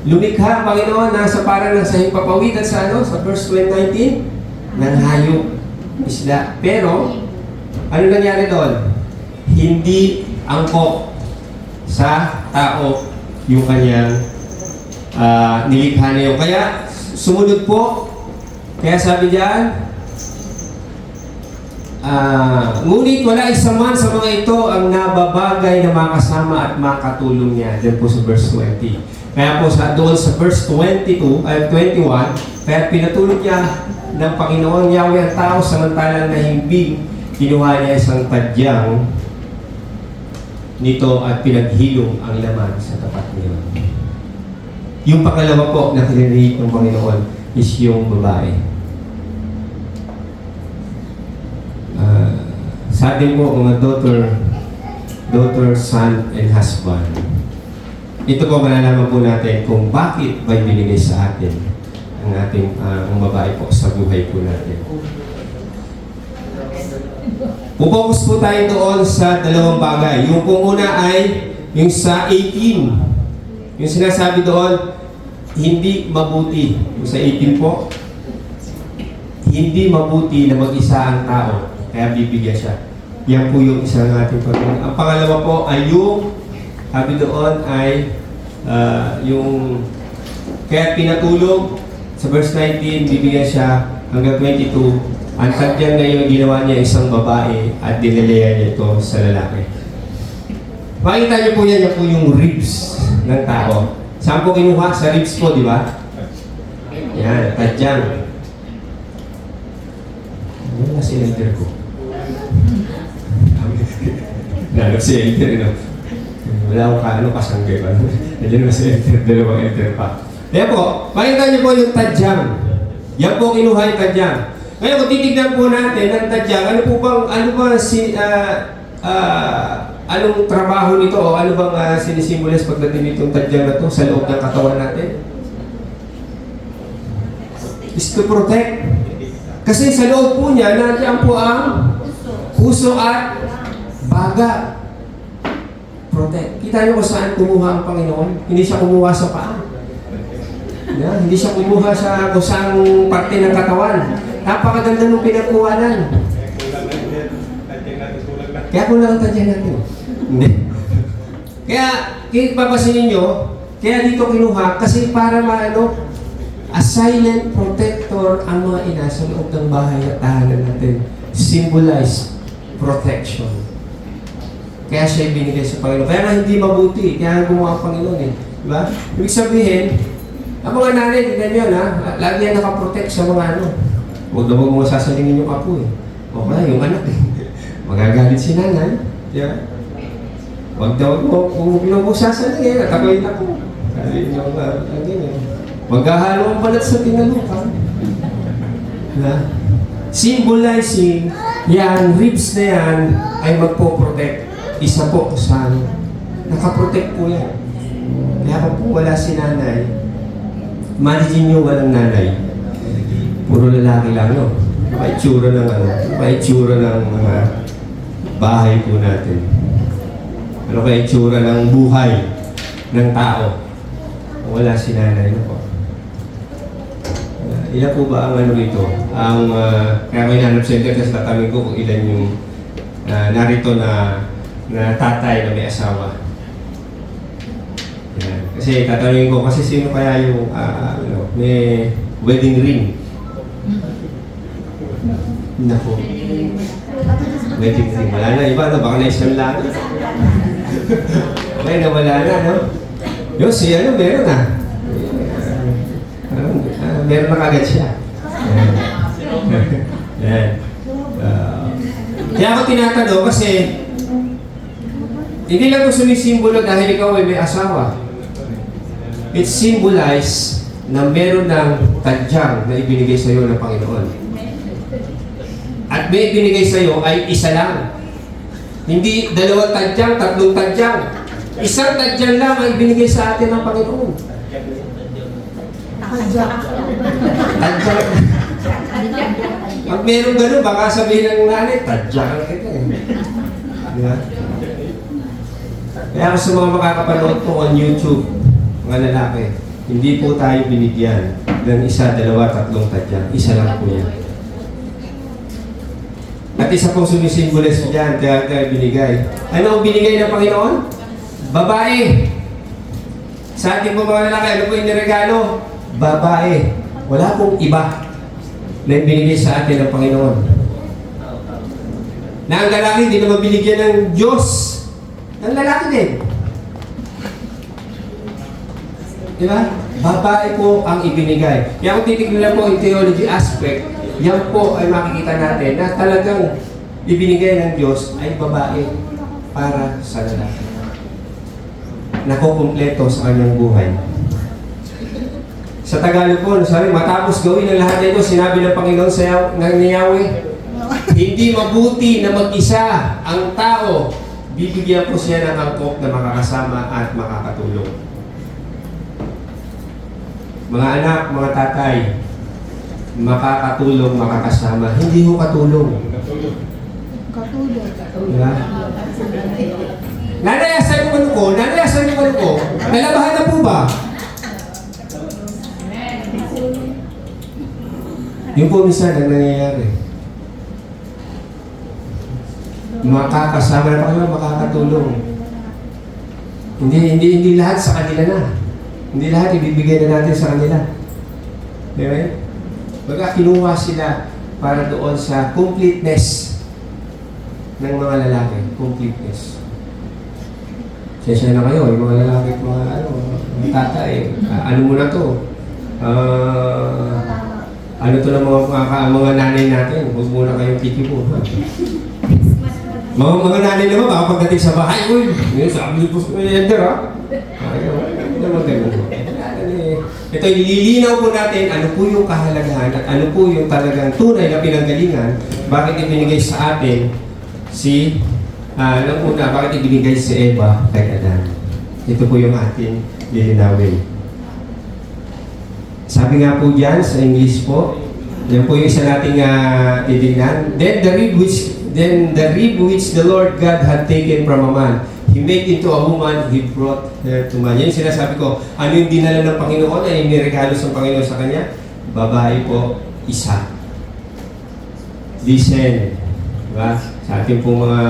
Lumikha ang Panginoon nasa parang nasa himpapawid at sa ano? Sa verse 19? Ng hayop, isda. Pero, ano nangyari doon? Hindi angkop sa tao yung kanyang nilikha na yun. Kaya, sumunod po. Kaya sabi diyan, ngunit wala isa man sa mga ito ang nababagay na makasama at makatulong niya. Diyan po sa verse 20. Kaya po doon sa verse 21, kaya pinatulog niya ng Panginoon Yahweh ang tao samantalang nahimbing, kinuha niya isang tadyang nito at pinaghilong ang laman sa tapat niya. Yung pangalawa po na kinirehit ng Panginoon, is yung babae. Sa atin po, mga daughter, son, and husband. Ito po malalaman po natin kung bakit ba binigay sa atin ang ating ang babae po sa buhay po natin. Pupokus po tayo doon sa dalawang bagay. Yung pong una ay yung sa 18. Yung sinasabi doon, hindi mabuti. Yung sa 18 po, hindi mabuti na mag-isa ang tao. Kaya bibigyan siya. Yan po yung isa ng ating pagkakas. Ang pangalawa po ay yung, sabi doon ay yung kaya pinatulog sa verse 19, bibigyan siya hanggang 22. Ang tadyang ngayon ginawa niya isang babae at dinalayan niya ito sa lalaki. Makita niyo po yan po yung ribs ng tao. Saan po kinuha? Sa ribs po, di ba? Yan, tadyang. Ano na si elder ko? Nalap si elder, no? Wala akong kaano kasanggay ba? Nandiyan na si elder, dalawang elder pa. Kaya po, makita niyo po yung tadyang. Yan po kinuha yung tadyang. Ngayon, kung titignan po natin ang tadyang, ano ba anong trabaho nito o ano bang sinisimulas pagdating nitong tadyang na to sa loob ng katawan natin? Is to protect. Kasi sa loob po niya, nandiyan po ang puso at baga. Protect. Kita niyo kung saan kumuha ang Panginoon? Hindi siya kumuha sa paa. Yeah, hindi siya kumuha sa kusang parte ng katawan. Napakaganda ng pinagkuhanan. Kaya kulang ang tadyang natin. Hindi. Kaya, papasin ninyo, kaya dito kinuha, kasi para a silent protector ang mga ina sa loob ng bahay at tahanan natin. Symbolize protection. Kaya siya ibinigay sa Panginoon. Kaya nga hindi mabuti, kaya gumawa ang Panginoon eh. Diba? Ibig sabihin, ang mga nanay, tignan nyo na, lagi yan nakaprotect sa mga ano. Huwag na huwag mo sasalingin yung apo eh. O kaya yung anak eh. Magagalit si nanay. Yeah. Huwag daw mo, kung mo sasalingin, at ako'y ako. Sabi nyo, ganyan. Maghahalo ang balat sa tinalupan. Symbolizing, yan, ribs na yan, ay magpo-protect. Isa po sa nakaprotect po yan. Kaya po wala si nanay, imagine nyo walang nanay. Puro lalaki lang, no? Paitsura ng paitsura ng mga bahay po natin. Ano kaya itsura ng buhay ng tao? Wala si nanay, no po? Ilan po ba ang ano dito? Kaya ko hinanap center kasi tatanungin ko kung ilan yung narito na tatay na may asawa. Yan. Kasi tatanungin ko kasi sino kaya yung may wedding ring. Nako. Wedding ring. Wala na. Iba na. Baka na-isang lang. Okay na. Wala na. No? Yung meron na. Meron na kagad siya. Yan. Kaya ako tinatanong kasi hindi lang ito sumisimbolo dahil ikaw ay may asawa. It symbolize na meron ng tadyang na ibinigay sa iyo ng Panginoon. At may ibinigay sa iyo ay isa lang. Hindi dalawang tadyang, tatlong tadyang. Isang tadyang lang ang ibinigay sa atin ng Panginoon. Tadyang. Pag meron gano'n, baka sabihin ng nanay, tadyang kita eh. Diba? Kaya sa mga makakapanood po on YouTube, mga lalaki, hindi po tayo binigyan ng isa, dalawa, tatlong tadyang. Isa lang po yan. At isa pong sumisimbolize dyan, kaya binigay. Ano ang binigay ng Panginoon? Babae. Sa ating po mga lalaki, ano po yung niregalo? Babae. Wala pong iba na binigay sa atin ng Panginoon. Na ang lalaki hindi naman binigyan ng Diyos. Ang lalaki din. Diba? Babae po ang ibinigay. Kaya kung titignan po yung theology aspect, yan po ay makikita natin na talagang ibinigay ng Diyos ay babae para sa lalaki. Nakukumpleto sa kanyang buhay. Sa Tagalog po, sabi, matapos gawin ang lahat nito, sinabi ng Panginoon sa ni Yahweh, hindi mabuti na mag-isa ang tao. Bibigyan po siya ng angkop na makakasama at makakatulong. Mga anak, mga tatay, makakatulong, makakasama. Hindi ho katulong. Diba? Nanay, asan yung ano ko? Nanay, asan yung ano ko? Nalabahan na po ba? Yung po minsan ang nangyayari. Makakasama na pa kayo, makakatulong. Hindi lahat sa kanila na. Hindi lahat ibibigay na natin sa kanila. Diba? Baga kinuha sila para doon sa completeness ng mga lalaki. Completeness. Sensya na kayo, yung mga lalaki, mga tatay. Ano mo na to? Ano to ng mga nanay natin? Huwag muna kayong kikipo. Mga nanay naman, baka pagdating sa bahay, uy, sabi po sa Ender, ha? Ayaw, hindi naman ganun. Ito, nililinaw po natin ano po yung kahalagahan at ano po yung talagang tunay na pinanggalingan, bakit ibinigay sa atin nung una, bakit ibinigay si Eva kay Adan. Ito po yung ating lilinawin. Sabi nga po dyan sa English po, yan po yung isa nating titignan. Then the rib which the Lord God had taken from a man, He made into a woman, He brought her to man. Yan yung sinasabi ko, ano yung dinala ng Panginoon, ay niregalo sa Panginoon sa kanya? Babae po, isa. Listen, diba? Sa ating pong mga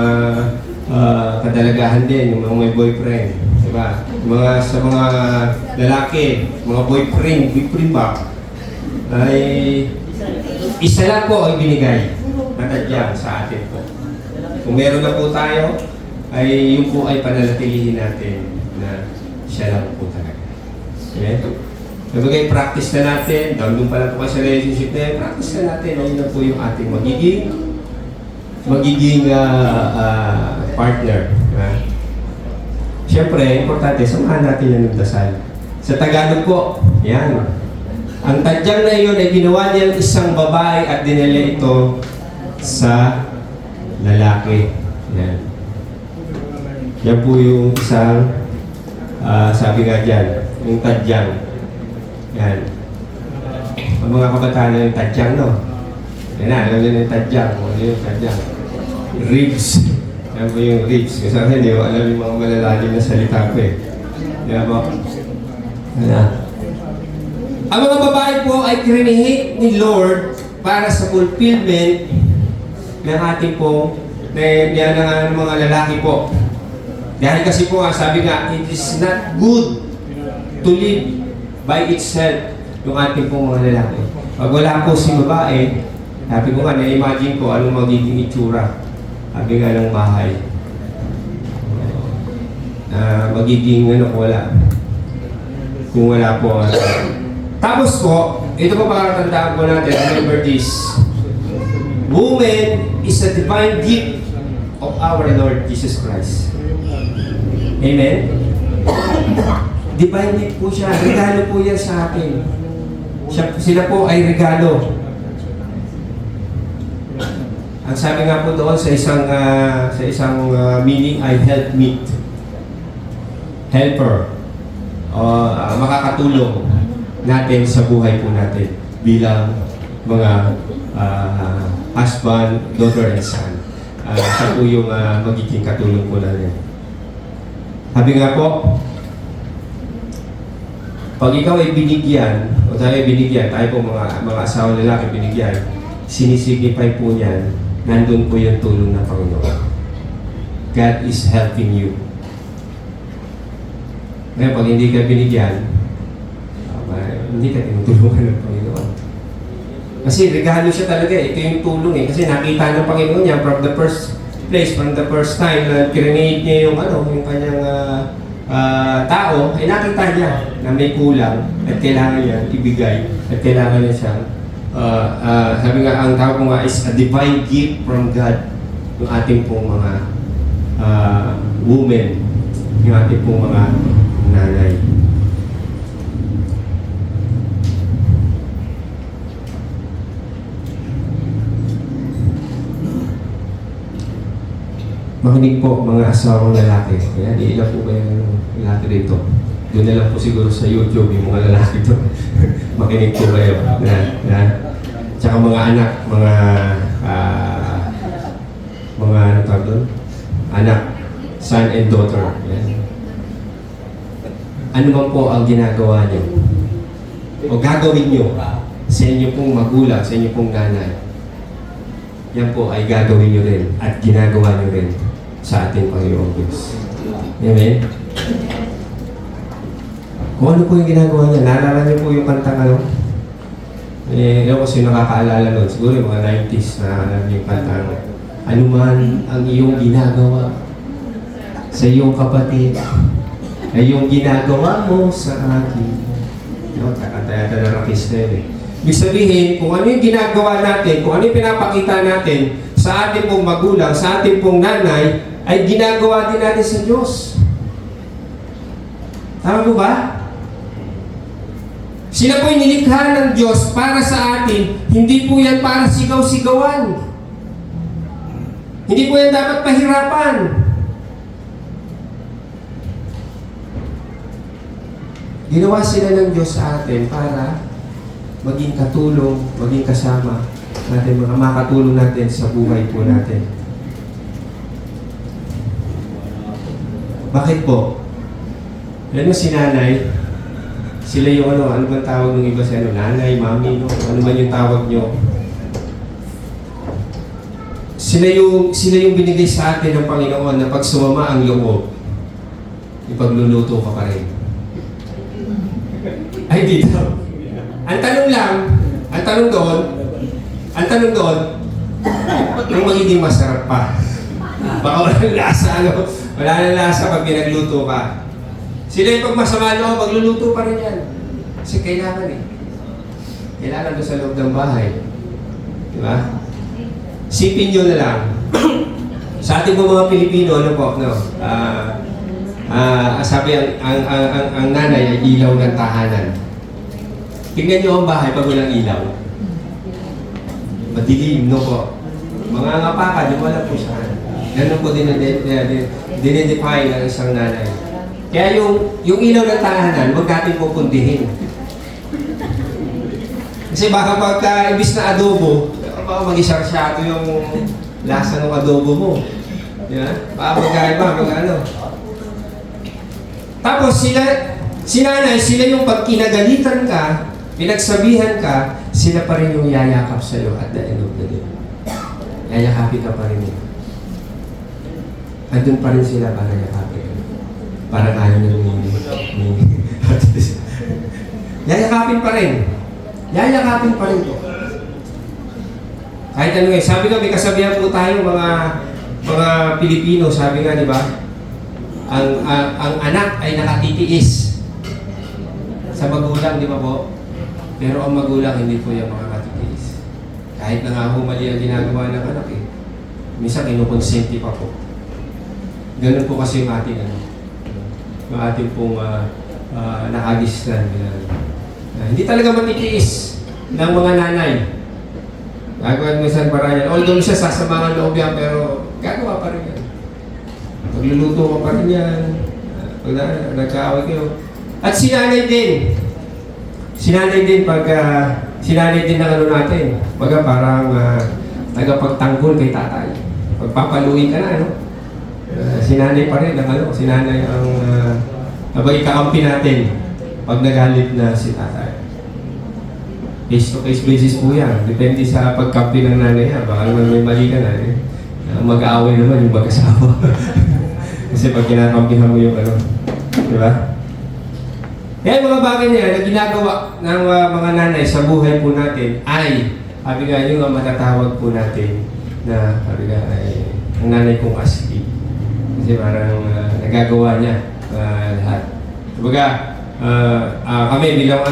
kadalagahan din, yung mga may boyfriend, diba? Sa mga lalaki, mga boyfriend ba, ay isa lang po ay binigay natadyan sa atin po. Kung meron na po tayo, ay yung po ay pananatilihin natin na siya lang po talaga. Okay? Nabagay, practice na natin, doon pa lang po sa relationship na yun, practice na natin, ayun na po yung ating magiging partner. Diba? Siyempre, importante, samahan natin yan ng dasal. Sa Tagalog po, yan. Ang tadyang na yun ay ginawa niya isang babae at dinala ito sa lalaki. Yan. Yan po yung isang, sabi nga dyan, yung tadyang. Yan. Ang mga kabataan na yung tadyang, no? Yan na, alam nyo yung tadyang. Ano yung tadyang? Ribs. Yan po yung ribs. Kasi hindi ko alam yung mga malalalim na salita ko eh. Yan po. Yan. Ang mga babae po ay krinihit ni Lord para sa fulfillment ng ating po ng mga lalaki po. Dahil kasi po sabi nga, it is not good to live by itself yung ating po mga lalaki. Pag wala po si babae, sabi ko nga, na-imagine ko anong magiging itsura. Sabi nga ng bahay. Magiging wala. Kung wala po. Tapos po, ito po pakatandaan po natin, remember this. Woman is a divine gift of our Lord Jesus Christ. Amen? Divine gift po siya. Regalo po yan sa atin. Sila po ay regalo. Ang sabi nga po doon sa isang meaning ay helpmeet. Helper. Makakatulong natin sa buhay po natin bilang mga husband, daughter, and son. Siya po yung magiging katulong po natin. Sabi nga po, pag ikaw ay binigyan, o tayo ay binigyan, tayo po mga asawa lalaki binigyan, sinisignify po niyan, nandun po yung tulong ng Panginoon. God is helping you. Ngayon, pag hindi ka binigyan, hindi ka tinutulungan ng Panginoon. Kasi regalo siya talaga eh. Ito yung tulong eh. Kasi nakita ng Panginoon niya from the first place, from the first time na kirinate niya yung kanyang tao, ay nakita niya na may kulang at kailangan niya ibigay at kailangan niya siyang sabi nga, ang tawag ko nga is a divine gift from God yung ating pong mga women, yung ating pong mga nanay. Makinig po mga asawang lalaki. Kaya di ilan po ba yung lalaki dito? Doon na lang po siguro sa YouTube yung mga lalaki to. Makinig po kayo. Tsaka mga anak, mga ano tawag doon? Anak, son and daughter. Yan. Ano man po ang ginagawa niyo o gagawin niyo sa inyo pong magulang, sa inyo pong nanay, yan po ay gagawin niyo rin at ginagawa niyo rin sa ating Panginoong Diyos. Amen? Kung ano po yung ginagawa niya, naalala niyo po yung kantang ano? Ewan ko sino nakakaalala nun. Siguro yung mga 90s na alam niyo yung kantang ano man ang iyong ginagawa sa iyong kapatid ay yung ginagawa mo sa akin. No, kakantayata na rakis na yun eh. Ibig sabihin, kung ano yung ginagawa natin, kung ano yung pinapakita natin sa ating pong magulang, sa ating pong nanay, ay ginagawa din natin sa Diyos. Tama po ba? Sila po yung nilikha ng Diyos para sa atin, hindi po yan para sigaw-sigawan. Hindi po yan dapat pahirapan. Ginawa sila ng Diyos sa atin para maging katulong, maging kasama natin, mga makatulong natin sa buhay po natin. Bakit po? Alam mo si nanay, sila yung ano bang tawag ng iba sa nanay, mami, no? Ano man yung tawag nyo. Sila yung binigay sa atin ng Panginoon na pag sumama ang loob, ipagluluto ka pa rin. Ay, dito. Ang tanong doon, yung magiging masarap pa. Baka walang lasa, wala nang lasa pag pinagluto ka. Sila yung pag masama loob, magluluto pa rin yan. Kasi kailangan Kailangan doon sa loob ng bahay. Di ba? Sipin nyo na lang. Sa ating mga Pilipino, sabi ang nanay ay ilaw ng tahanan. Tingnan nyo ang bahay pag walang ilaw. Madilim, no po. Mga ngapaka, di wala po siya. Ganun po dinidefine ng isang nanay. Kaya yung ilaw ng tahanan, huwag natin pupundihin. Kasi baka pagka ibis na adobo, baka mag-isarsyato yung lasa ng adobo mo. Baka magkaiba, ano. Tapos si nanay, sila yung pag kinagalitan ka, pinagsabihan ka, sila pa rin yung yayakap sa'yo at the end of the day. Yayakapin ka pa rin yun. Andun pa rin sila para yakapin. Parang ayaw na yayakapin pa rin. Yayakapin pa rin po. Kahit ano sabi nga, may kasabihan po tayo mga Pilipino, sabi nga, di ba? Ang anak ay nakatitiis sa magulang, di ba po? Pero ang magulang hindi po yung makakatitiis. Kahit na nga mali ang ginagawa ng anak minsan kinukonsenti pa po. Ganun po kasi yung ating yung ating pong nakagisnan. Hindi talaga matitiis ng mga nanay. Gagawa minsan para yan. Although minsan sasamangan loob yan, pero gagawa pa rin yan. Magluluto ka pa rin yan. Pag nagkaaway kayo. At si nanay din. Si nanay din pag si nanay din ng ano natin. Baga parang nagapagtanggol kay tatay. Pagpapaluin ka na, ano? Si nanay pa rin, si nanay ang kakampi natin pag nagalit na si tatay. Case-to-case basis po yan. Depende sa pagkampi ng nanay yan. Baka naman may mali ka na mag-aaway naman yung mag-asawa. Kasi pag kinakampihan mo yung di ba? Kaya mga bagay na yan na ginagawa ng mga nanay sa buhay po natin ay, sabi nga yung matatawag po natin na, sabi nga ay, ang nanay kong asli. Kasi parang nagagawa niya lahat. Kumbaga, kami bilang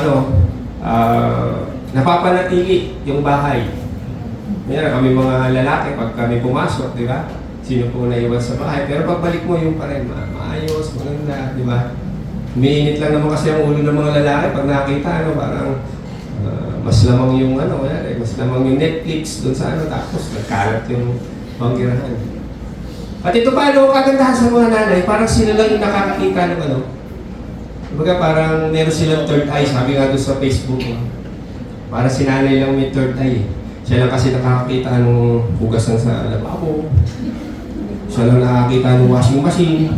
napapanatili yung bahay. Mayroon kami mga lalaki pag kami pumasok, di ba? Sino po naiwan sa bahay. Pero pagbalik mo yung pa rin, maayos, maganda, di ba? Umiinit lang naman kasi ang ulo ng mga lalaki pag nakita, parang mas lamang yung mas lamang yung Netflix doon sa tapos nagkalat yung panggirahan. At ito pa, ano, kagandahan sa mga nanay, parang sila lang yung nakakakita ng ano. Kumbaga parang meron silang third eye, sabi nga doon sa Facebook. Parang si nanay lang may third eye. Siya lang kasi nakakakita ng hugasan sa lababo. Siya lang nakakita ng washing machine.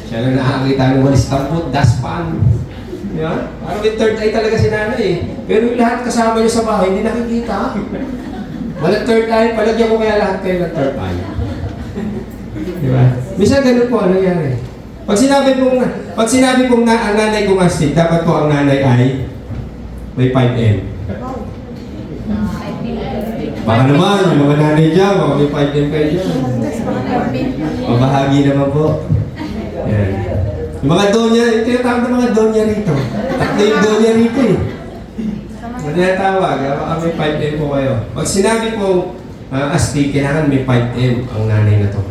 Siya lang nakakita ng walis tambot, dustpan. Di ba? Parang may third eye talaga si nanay eh. Pero yung lahat kasama niyo sa bahay, hindi nakikita. Walang third eye, palagyan ko kaya lahat kayo ng third eye. Di ba? Minsan ganun po, ano nangyari? Pag sinabi pong ang nanay kong astig, dapat po ang nanay ay may 5M. Baka naman, yung mga nanay dyan, baka may 5M kayo dyan. Mabahagi naman po. Yan. Yung mga donya, yung tinatawag ng mga donya rito. Tatlo yung donya rito eh. Tinatawag, baka may 5M po kayo. Pag sinabi pong astig, kailangan may 5M ang nanay na to.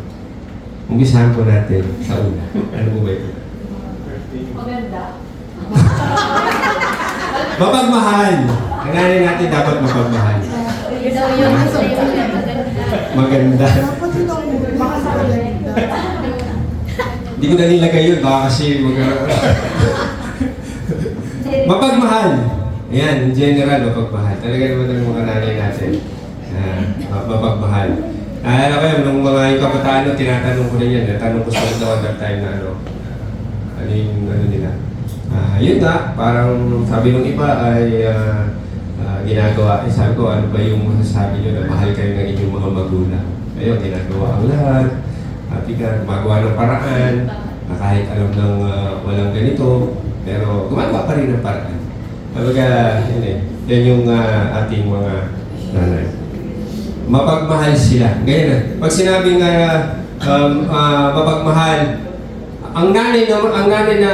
Umpisahan po natin sa una. Ano po ba ito? Maganda. Mapagmahal. Ang nanay natin dapat mapagmahal. Yun daw yung Maganda. Hindi ko na nilagay yun, baka kasi mapagmahal. Ayan, in general, mapagmahal. Talaga naman ang mga nanay natin. Mapagmahal. Alam ko yun, nung mga yung kabataan, tinatanong ko rin yan. Natanong ko sa daw that time na ano yung ano nila. Yun nga, parang sabi ng iba ay ginagawa. Sabi ko, ano ba yung masasabi nyo na mahal kayo ng inyong mga magulang? Ayun, ginagawa ang lahat. Happy ka, gumagawa ng paraan. Na kahit alam ng walang ganito, pero gumagawa pa rin ng paraan. Talaga, yun eh. Yan yung ating mga nanay. Mapagmahal sila. Ganyan na. Pag sinabing mapagmahal, ang nanay na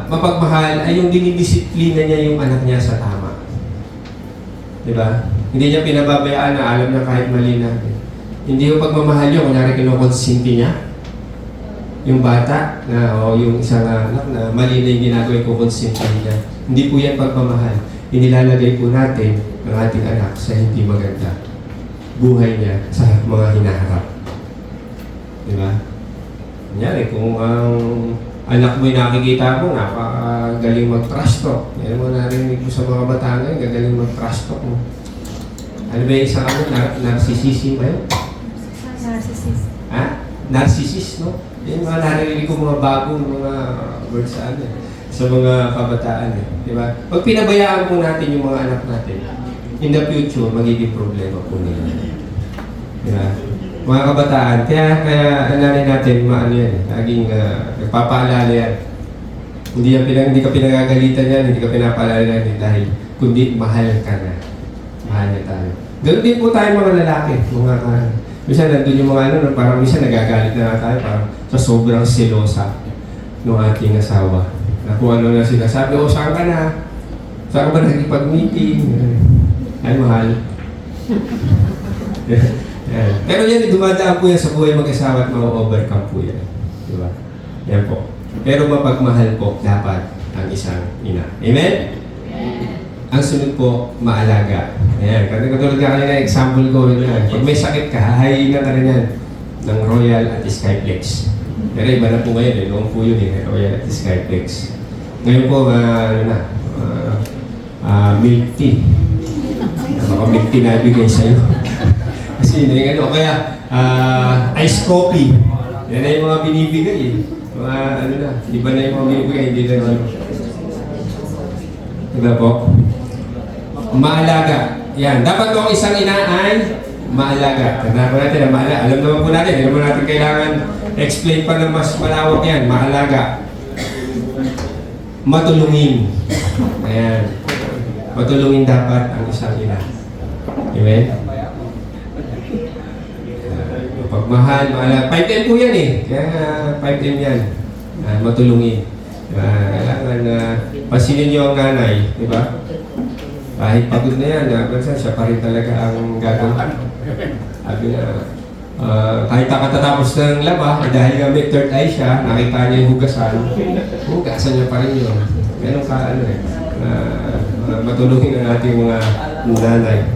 mapagmahal ay yung dinidisiplina niya yung anak niya sa tama. Diba? Hindi niya pinababayaan na alam na kahit mali natin. Hindi yung pagmamahal niyo, kunyari kinukonsinti niya. Yung bata o yung isang anak na mali na yung ginagawa yung kukonsinti niya. Hindi po yan pagmamahal. Inilalagay po natin ang ating anak sa hindi maganda buhay niya sa mga hinaharap. Diba? Kunyari, kung ang anak mo yung nakikita mo, napakagaling mag-trash talk. Yan mo narinig mo sa mga bata ngayon, gagaling mag-trash talk mo. Ano ba yung isang narcissism ba yun? narcissist. Ha? Narcissist, no? Yan mga narinig ko mga bagong mga words sa mga kabataan. Diba? Pag pinabayaan po natin yung mga anak natin, in the future, magiging problema po nila. Diba? Mga kabataan, kaya nanay natin, maano yan, laging nagpapaalala yan. Hindi ka pinagagalitan yan, hindi ka pinapaalala yan dahil kundi mahal ka na. Mahal na tayo. Ganun din po tayo mga lalaki. Minsan nandun yung mga parang minsan nagagalit na tayo parang sa sobrang selosa ng ating asawa. Na kung ano na sinasabi, saan ka na? Saan ka ba nakikipag-meeting? Ay, mahal. Yan. Pero yan, dumadaan po yan sa buhay mag-asawa at ma-overcome po yan. Diba? Yan po. Pero mapagmahal po dapat ang isang ina. Amen? Ang sunod po, maalaga. Ayan. Katulad nga kanina, example ko yan. Pag may sakit ka, hahayin ka rin yan ng Royal at Skyflex. Pero iba na po ngayon, noong po yun Royal at Skyflex. Ngayon po, milk tea. Baka milk tea na ibigay sa'yo. Kasi yun yung kaya ice coffee. Yan na yung mga binibigay eh. Mga iba na yung mga binibigay, hindi na yung diba po? Maalaga. Yan, dapat po isang ina ay maalaga. Tandaan po natin na maalaga. Alam naman po natin, alam mo natin kailangan explain pa ng mas malawak yan. Maalaga. Matulungin. Ayan. Matulungin dapat ang isang ina. Amen? Pagmahal, maalaga. 5M po yan eh. Kaya 5M yan. Matulungin. Kailangan pasinin niyo ang nanay. Diba? Kahit pagod na yan, siya pa rin talaga ang gagawin. Sabi na, kahit katatapos ng laba, dahil nga may third eye siya, nakita niya yung hugasan niya pa rin yun. Ganun ka, matulungin ang ating mga nanay.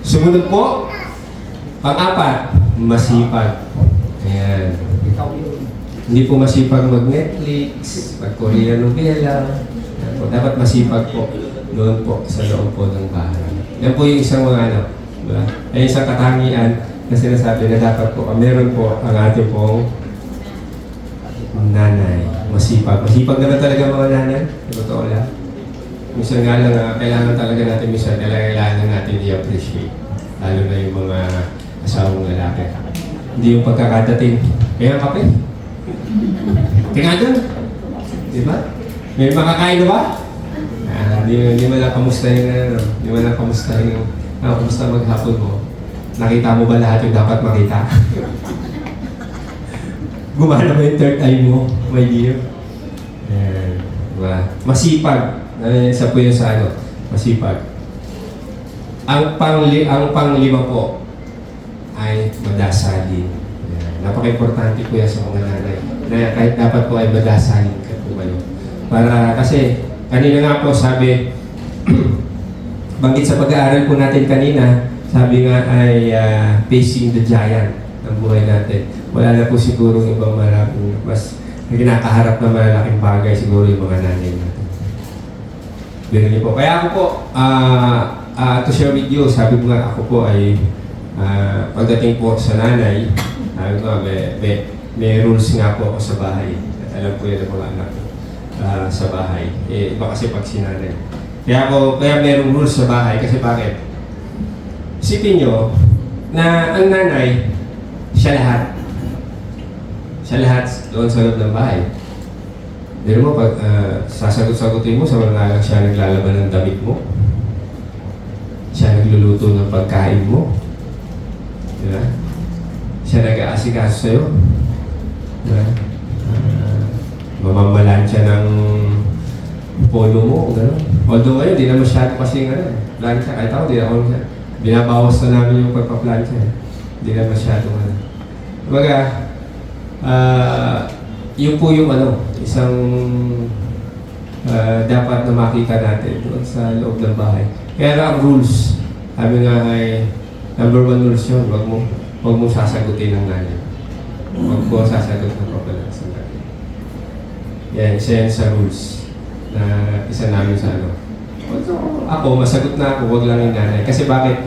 Sumunod po, Pang-apat, masipag. Ayan. Hindi po masipag mag-Netflix, mag-Korean novela. Ayan po. Dapat masipag po doon po sa loob po ng bahay. Yan po yung isang mga ano, diba? Ay isang katangian na sinasabi na dapat po, meron po ang ating pong nanay. Masipag. Masipag naman talaga mga nanay. Totoo lang. Minsan nga lang, kailangan talaga natin, minsan kailangan natin i-appreciate. Lalo na yung mga asawang lalaki. Hindi yung pagkakadating. Kaya kape. Tingnan doon. Di ba? May makakain na ba? Hindi mo lang kamusta yung ano. Hindi mo lang kamusta yung kamusta maghapon mo. Nakita mo ba lahat yung dapat makita? Gumana ba yung third eye mo, my dear? Ayan. Diba? Masipag. Isa po yun sa ano. Masipag. Ang panglima po ay madasalin. Napaka-importante po yan sa mga nanay. Na kahit dapat po ay madasalin ka po kayo. Para kasi, kanina nga po sabi, banggit sa pag-aaral po natin kanina, sabi nga ay facing the giant ng buhay natin. Wala na po siguro ibang malaking, mas kinakaharap na malalaking bagay siguro yung mga nanay natin. Ganun niyo po. Kaya ako po, to share with you, sabi ko nga ako po ay pagdating po sa nanay, sabi ko may rules nga po ako sa bahay. At alam ko yun ang mga anak ko sa bahay. Iba kasi pag sinanay. Kaya merong rules sa bahay kasi bakit? Isipin nyo na ang nanay, siya lahat. Siya lahat doon sa loob ng bahay. Pero mo, pag sasagot-sagutin mo, sa mga lang siya naglalaban ng damit mo. Siya nagluluto ng pagkain mo. Diba? Siya nag-aasikaso sa'yo. Diba? Mamamalan siya ng polo mo, gano'n. Although ngayon, di na masyado kasi plancha. Kahit ako, di ako siya. Binabawas na namin yung pagpa-plancha. Di na masyado Kumbaga, yun po yung isang dapat na makita natin doon sa loob ng bahay. Kaya ang rules, sabi nga ay number 1 rules yun, huwag mo sasagutin ng nanay. Huwag mo sasagot ng papalang sa nanay. Yan, isa yan sa rules na isa namin sa Ako, masagot na ako, huwag lang yung nanay. Kasi bakit?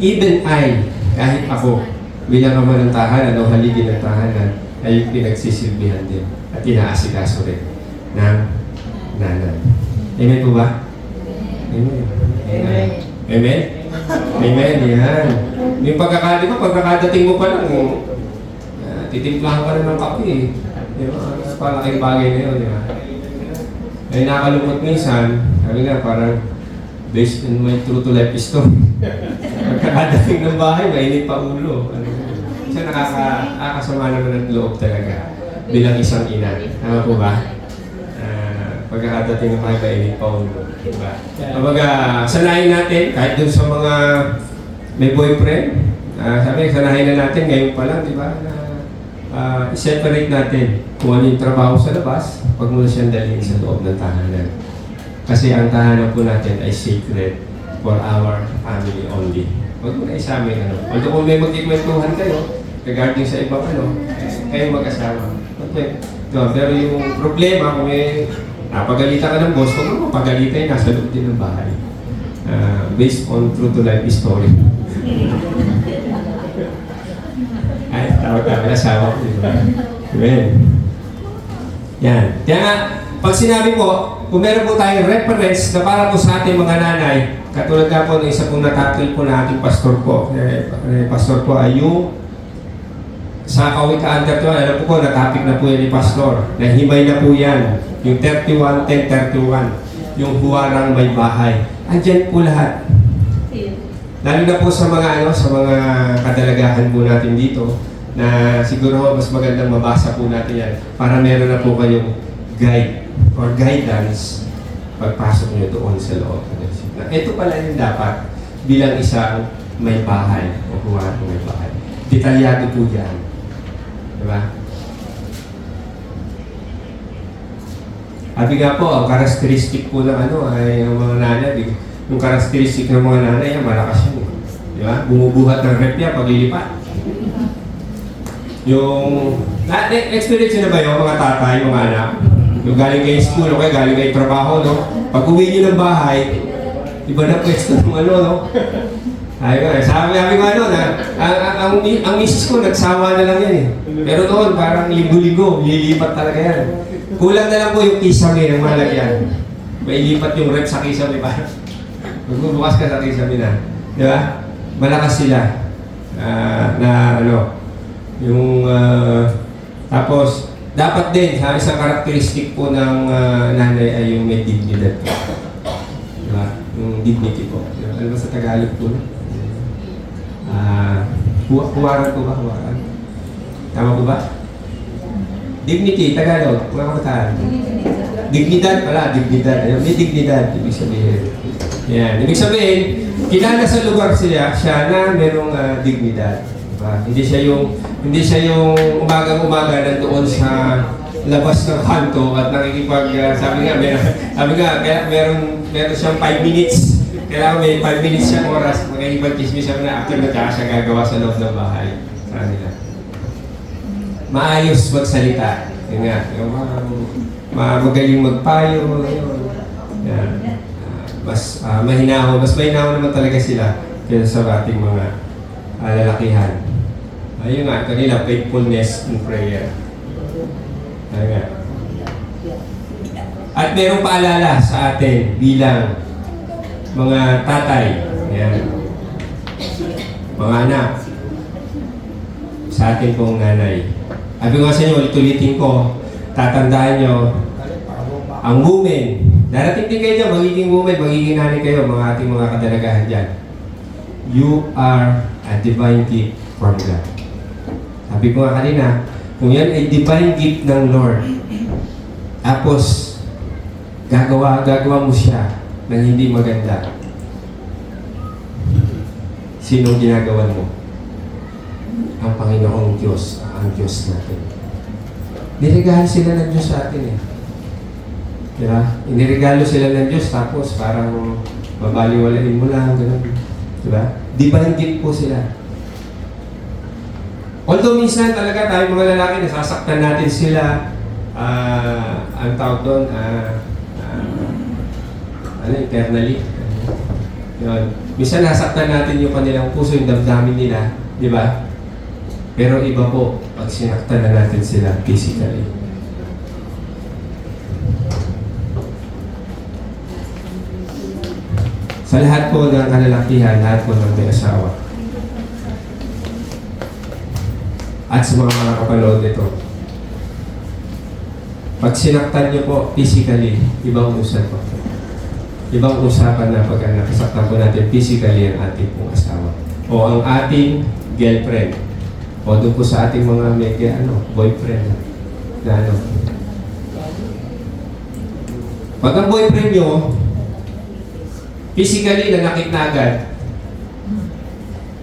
Even kahit ako, bilang ama ng tahanan o haligi ng tahanan, ay pinagsisilbihan din at inaasikaso rin ng nanay. Amen po ba? Amen. Amen. Amen? Amen, yan. Yung pagkakadating mo pa lang, titimplahan ka rin ng kape eh. Di ba? Palaking bagay na yun, di ba? Ay nakalungkot minsan, sabi nga parang based on my true to life story. Pagkakadating ng bahay, mainit pa ulo. Kasi nakakasama naman ng loob talaga bilang isang ina. Tama po ba? Pagkakadating ng bahay, mainit pa ulo. Diba? Kapag sanayin natin, kahit dun sa mga may boyfriend, sabi, sanayin na natin ngayon pa lang, di ba? I-separate natin kung ano yung trabaho sa labas, pag muna siyang dalhin sa loob ng tahanan. Kasi ang tahanan po natin ay sacred for our family only. Huwag mo na isamin Although kung may magkikwentuhan kayo, regarding sa ibang kayo mag-asawa. Okay. Pero yung problema, kung may napagalitan ka ng boss, huwag mo pagalitan, nasa loob din ng bahay. Based on true to life story. Ay, tawag kami, asawa ko. Amen. Yan. Kaya nga, pag sinabi po, kung meron po tayong reference na para po sa ating mga nanay, katulad nga po ng isa pong natakil po na ating pastor po. Pastor po ay yung sa Kawikaan 31, alam po na-topic na po yan ni Pastor. Nahimay na po yan. Yung 31, 10, 31. Yung huwarang may bahay. Andyan po lahat. Lalo na po sa mga sa mga kadalagahan po natin dito na siguro mas magandang mabasa po natin yan para meron na po kayong guide or guidance pagpasok nyo doon sa loob. Ito pala yung dapat bilang isang may bahay o huwarang may bahay. Detalyado po yan. Diba? Sabi nga po, ang karakteristik po ng ay ang mga nanay, yung karakteristik ng mga nanay ay malakas yun. Di ba? Bumubuhat ng rep yan pag lilipat. Yung, experience nyo na ba yung mga tatay, mga anak? Yung galing kayo school, okay, galing kayo trabaho, no? Pag uwi nyo ng bahay, iba na pwesto ng ano, no? Sabi ko ano, ang misis ko, nagsawa na lang yan eh. Pero noon, parang linggo-linggo, lilipat talaga yan. Kulang na lang po yung kisame ng malagyan. May lipat yung rep sa kisame pa. Magbubukas ka sa kisame na. Di ba? Malakas sila. Na ano, yung, tapos, dapat din, sa isang karakteristik po ng nanay ay yung may dignidad po. Di ba? Yung dignity po. Ano ba sa Tagalog po? Huwaran po ba? Huwaran? Tama po ba? Dignity, Tagalog, mga kabataan. Dignidad pala, dignidad. May dignidad, ibig sabihin. Yan. Ibig sabihin, kilala sa lugar siya na merong dignidad. Diba? Hindi siya yung umagang-umaga nandoon sa labas ng kanto at nakikipag, sabi nga, meron siyang 5 minutes. Kailangan may 5 minutes siyang oras, makikipag-chismis siya na after na siya gagawa sa loob ng bahay. Sa kanila. Maayos magsalita. Yun nga, yung magaling magpayo. Yan. Mas mahinaho naman talaga sila kaysa sa ating mga lalakihan. Ayun nga, kanila faithfulness in prayer. Ayun nga. At merong paalala sa atin bilang mga tatay, yan, mga anak, sa atin pong nanay. Sabi ko sa inyo, ulit-ulitin ko, tatandaan nyo, ang women, darating din kayo dyan, magiging women, magiging nanay kayo, mga ating mga kadalagahan dyan. You are a divine gift from God. Sabi ko nga kanina, kung yan ay divine gift ng Lord, tapos, gagawa mo siya ng hindi maganda, sinong ginagawan mo? Ang Panginoong Diyos, ang Diyos natin. Niregalo sila ng Diyos sa atin eh. Diba? Iniregalo sila ng Diyos tapos parang babaliwalain mo lang, gano'n. Diba? Divine gift po sila. Although minsan talaga tayo mga lalaki, nasasaktan natin sila, ang tawag doon, internally. Yun. Minsan nasaktan natin yung kanilang puso, yung damdamin nila, di ba? Pero iba po, pag sinaktan na natin sila physically. Sa lahat po ng kalalakihan, lahat po ng may asawa. At sa mga kapanood nito, pag sinaktan niyo po physically, ibang usapan po. Ibang usapan na pag nakasaktan po natin physically ang ating pong asawa. O ang ating girlfriend. O doon po sa ating mga boyfriend na ano. Pag ang boyfriend nyo, physically nanakit na agad,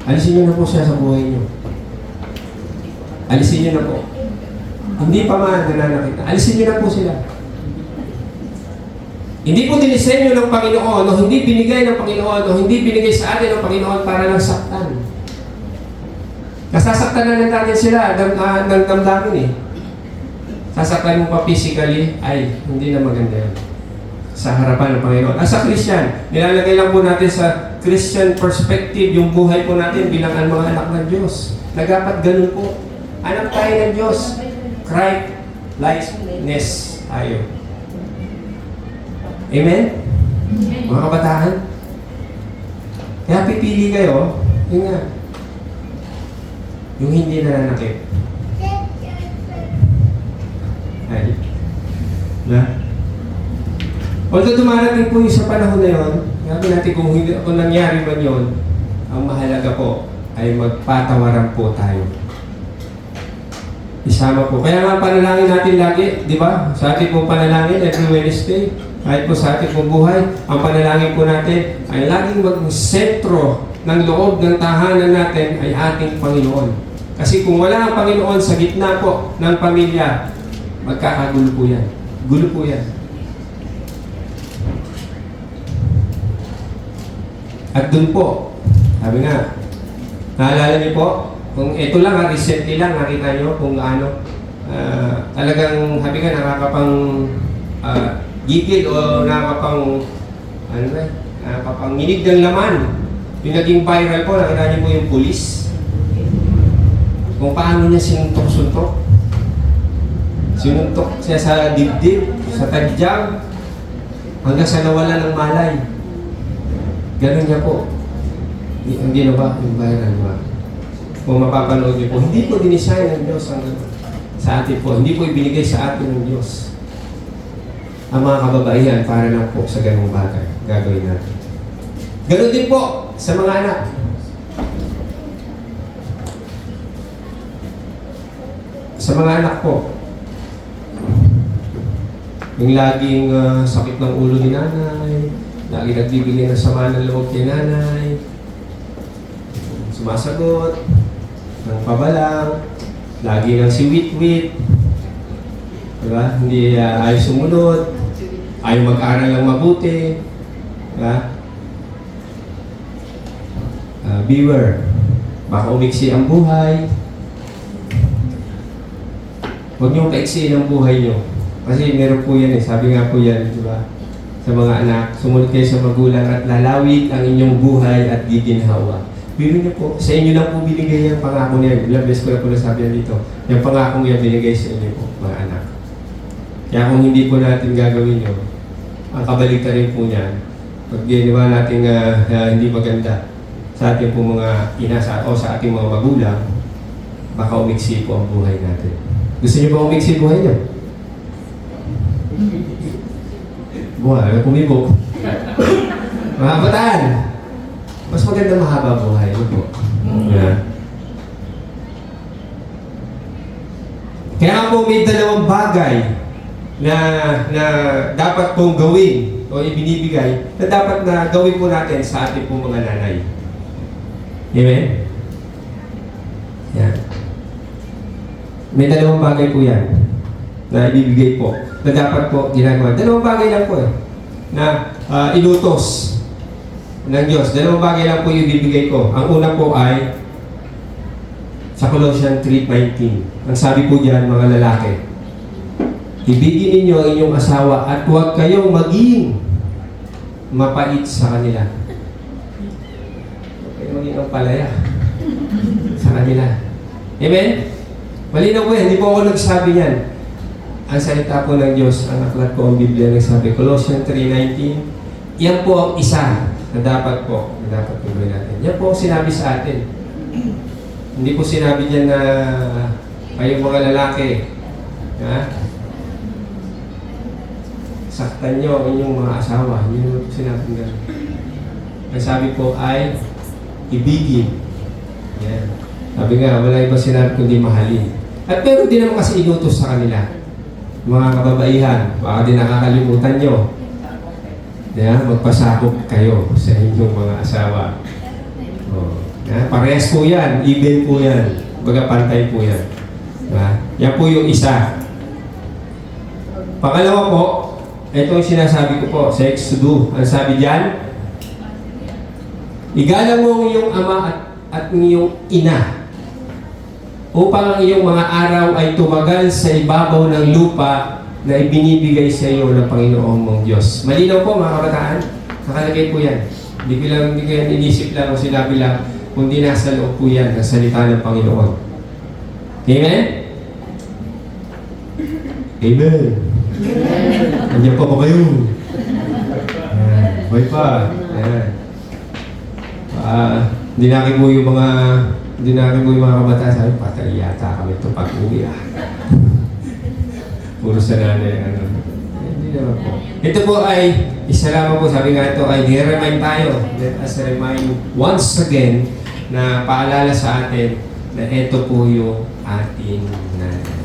alisin nyo na po siya sa buhay nyo. Alisin nyo na po. Hindi pa man nananakit na. Alisin nyo na po sila. Hindi po dinisenyo ng Panginoon o hindi binigay ng Panginoon o hindi binigay sa atin ng Panginoon para lang saktan. Nasasaktan na natin sila ng damdamin eh. Sasaktan mo pa physically, ay, hindi na maganda yan. Sa harapan ng Panginoon. Sa Christian, nilalagay lang po natin sa Christian perspective yung buhay po natin bilang ang mga anak ng Diyos. Nagapat ganun po. Anak tayo ng Diyos. Christ-likeness tayo. Amen? Mga kabataan? Kaya pipili kayo, yun nga, yung hindi nananakit. Ay. Na? Although dumarating po yung sa panahon na yun, sabi natin kung nangyari man yun, ang mahalaga po ay magpatawaran po tayo. Isama po. Kaya nga panalangin natin lagi, di ba? Sa ating pong panalangin every Wednesday, kahit po sa ating pong buhay, ang panalangin po natin ay laging mag-sentro ng loob ng tahanan natin ay ating Panginoon. Kasi kung wala ang Panginoon sa gitna po ng pamilya, magkakagulo po yan. Gulo po yan. At dun po, sabi nga, Naalala niyo po? Kung ito lang, recently lang, nakita niyo kung ano, talagang habi ka nakakapang gigil o nakakapang nginig ng laman. Yung naging viral po, nakita niyo po yung pulis. Kung paano niya sinuntok-suntok. Sinuntok siya sa dibdib, sa tadyang, hanggang sa nawala ng malay. Ganun niya po. Hindi na ba yung viral ba? Kung mapapanood niyo po, hindi po dinisign ng Diyos ang sa atin po. Hindi po ibinigay sa atin ng Diyos ang mga kababaihan para lang po sa ganung bagay. Gagawin natin. Ganun din po sa mga anak. Sa mga anak po, yung laging sakit ng ulo ni nanay, lagi nagbibigay ng sama ng loob kay nanay, sumasagot, ng pabalang, lagi ng siwit-wit, diba? Hindi ayaw sumunod, ayaw mag-aral ng mabuti, diba? Beware, baka umiksi ang buhay. Huwag niyong paiksiin ang buhay niyo. Kasi meron po yan sabi nga po yan, di ba? Sa mga anak, sumunod kayo sa magulang at lalawit ang inyong buhay at giginhawa. Pero niyo po, sa inyo lang po binigay yung pangako niya. Ilang beses ko na po nasabi yan dito. Yung pangako niya binigay sa inyo po, mga anak. Kaya kung hindi po natin gagawin yun, ang kabaliktarin po niyan, pag ginawa natin hindi maganda sa ating po mga ina o sa ating mga magulang, baka umiksi po ang buhay natin. Gusto niyo ba umiksi buhay niyo? Buhay, kumibok. Mga kabataan, mas maganda mahaba buhay. Ano po? Yeah. Kaya po may dalawang bagay na dapat pong gawin o ibinibigay na dapat na gawin po natin sa ating pong mga nanay. Amen? Yan. May dalawang bagay po yan na ibibigay po na dapat po ginagawa. Dalawang bagay lang po na inutos ng Diyos. Dalawang bagay lang po yung ibibigay ko. Ang una po ay sa Colossians 3:19. Ang sabi po diyan, mga lalaki, ibigin ninyo ang inyong asawa at huwag kayong maging mapait sa kanila. Huwag kayong maging ang palaya sa kanila. Amen? Malinaw po yan, hindi po ako nagsabi yan. Ang salita po ng Diyos, ang aklat po ang Biblia nagsabi, Colossians 3:19, yan po ang isa na dapat gawin natin. Yan po ang sinabi sa atin. Hindi po sinabi niyan na kayong mga lalaki, saktan nyo ang inyong mga asawa. Hindi naman po sinabi nga. Ang sabi po ay ibigin. Yan. Sabi nga, wala iba sinabi kundi mahalin. At pero di naman kasi inutos sa kanila. Mga kababaihan, baka din nakakalimutan nyo. Magpasakop kayo sa inyong mga asawa. Parehas po yan, even po yan. Baga pantay po yan. Yan po yung isa. Pangalawa po, ito yung sinasabi ko po sa Exodus. Ang sabi diyan, igalang mo ang iyong ama at iyong ina upang ang iyong mga araw ay tumagal sa ibabaw ng lupa na ibinibigay sa iyo ng Panginoon mong Diyos. Malinaw po mga kabataan, nakalagay po yan. Hindi ko yan inisip lang o sinabi lang, kundi nasa loob po yan ng salita ng Panginoon. Amen? Amen. Andiyan pa ba kayo? Buhay pa. Hindi nakin mo yung mga kabataan. Sabi, patay yata kami ito pag-uwi Puro sa nanay. Hindi naman po. Ito po ay, isa lamang po, sabi nga ito ay nire-remind tayo. Let us remind once again na paalala sa atin na ito po yung ating nanay.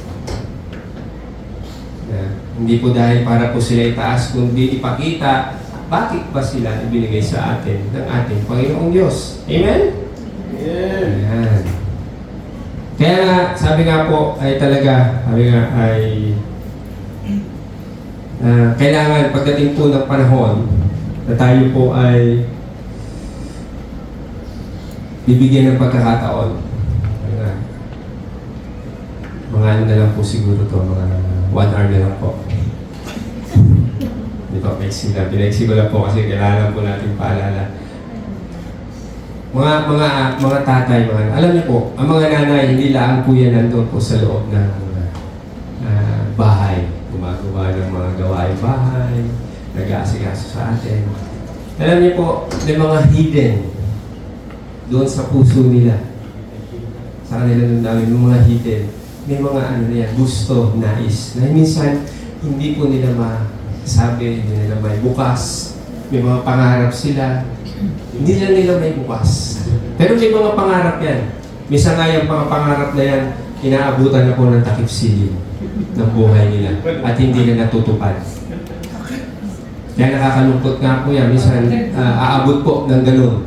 Hindi po dahil para po sila itaas, kundi ipakita bakit ba sila ibinigay sa atin ng ating Panginoong Diyos. Amen? Ayan. Kaya nga, sabi nga po ay talaga, kailangan pagdating po ng panahon na tayo po ay bibigyan ng pagkakataon. Mga ano na lang po siguro to, mga 1 hour na lang po. Hindi pa pexing lang. Pinexing ko lang po kasi kailangan po natin paalala. Mga tatay, alam niyo po, ang mga nanay, hindi lang po yan nandun po sa loob ng bahay. Gumagawa ng mga gawain bahay, nag-aasikaso sa atin. Alam niyo po, may mga hidden doon sa puso nila. Sa kanila nung dami, may mga hidden. May mga ano na yan, gusto, nais. Na minsan, hindi po nila masabi, hindi nila may bukas. May mga pangarap sila. Hindi lang nila may bukas. Pero may mga pangarap yan. Minsan nga yung mga pangarap na yan, inaabutan na po ng takip siling ng buhay nila at hindi na natutupad. Kaya nakakalungkot nga po yan. Minsan, aabot po ng ganun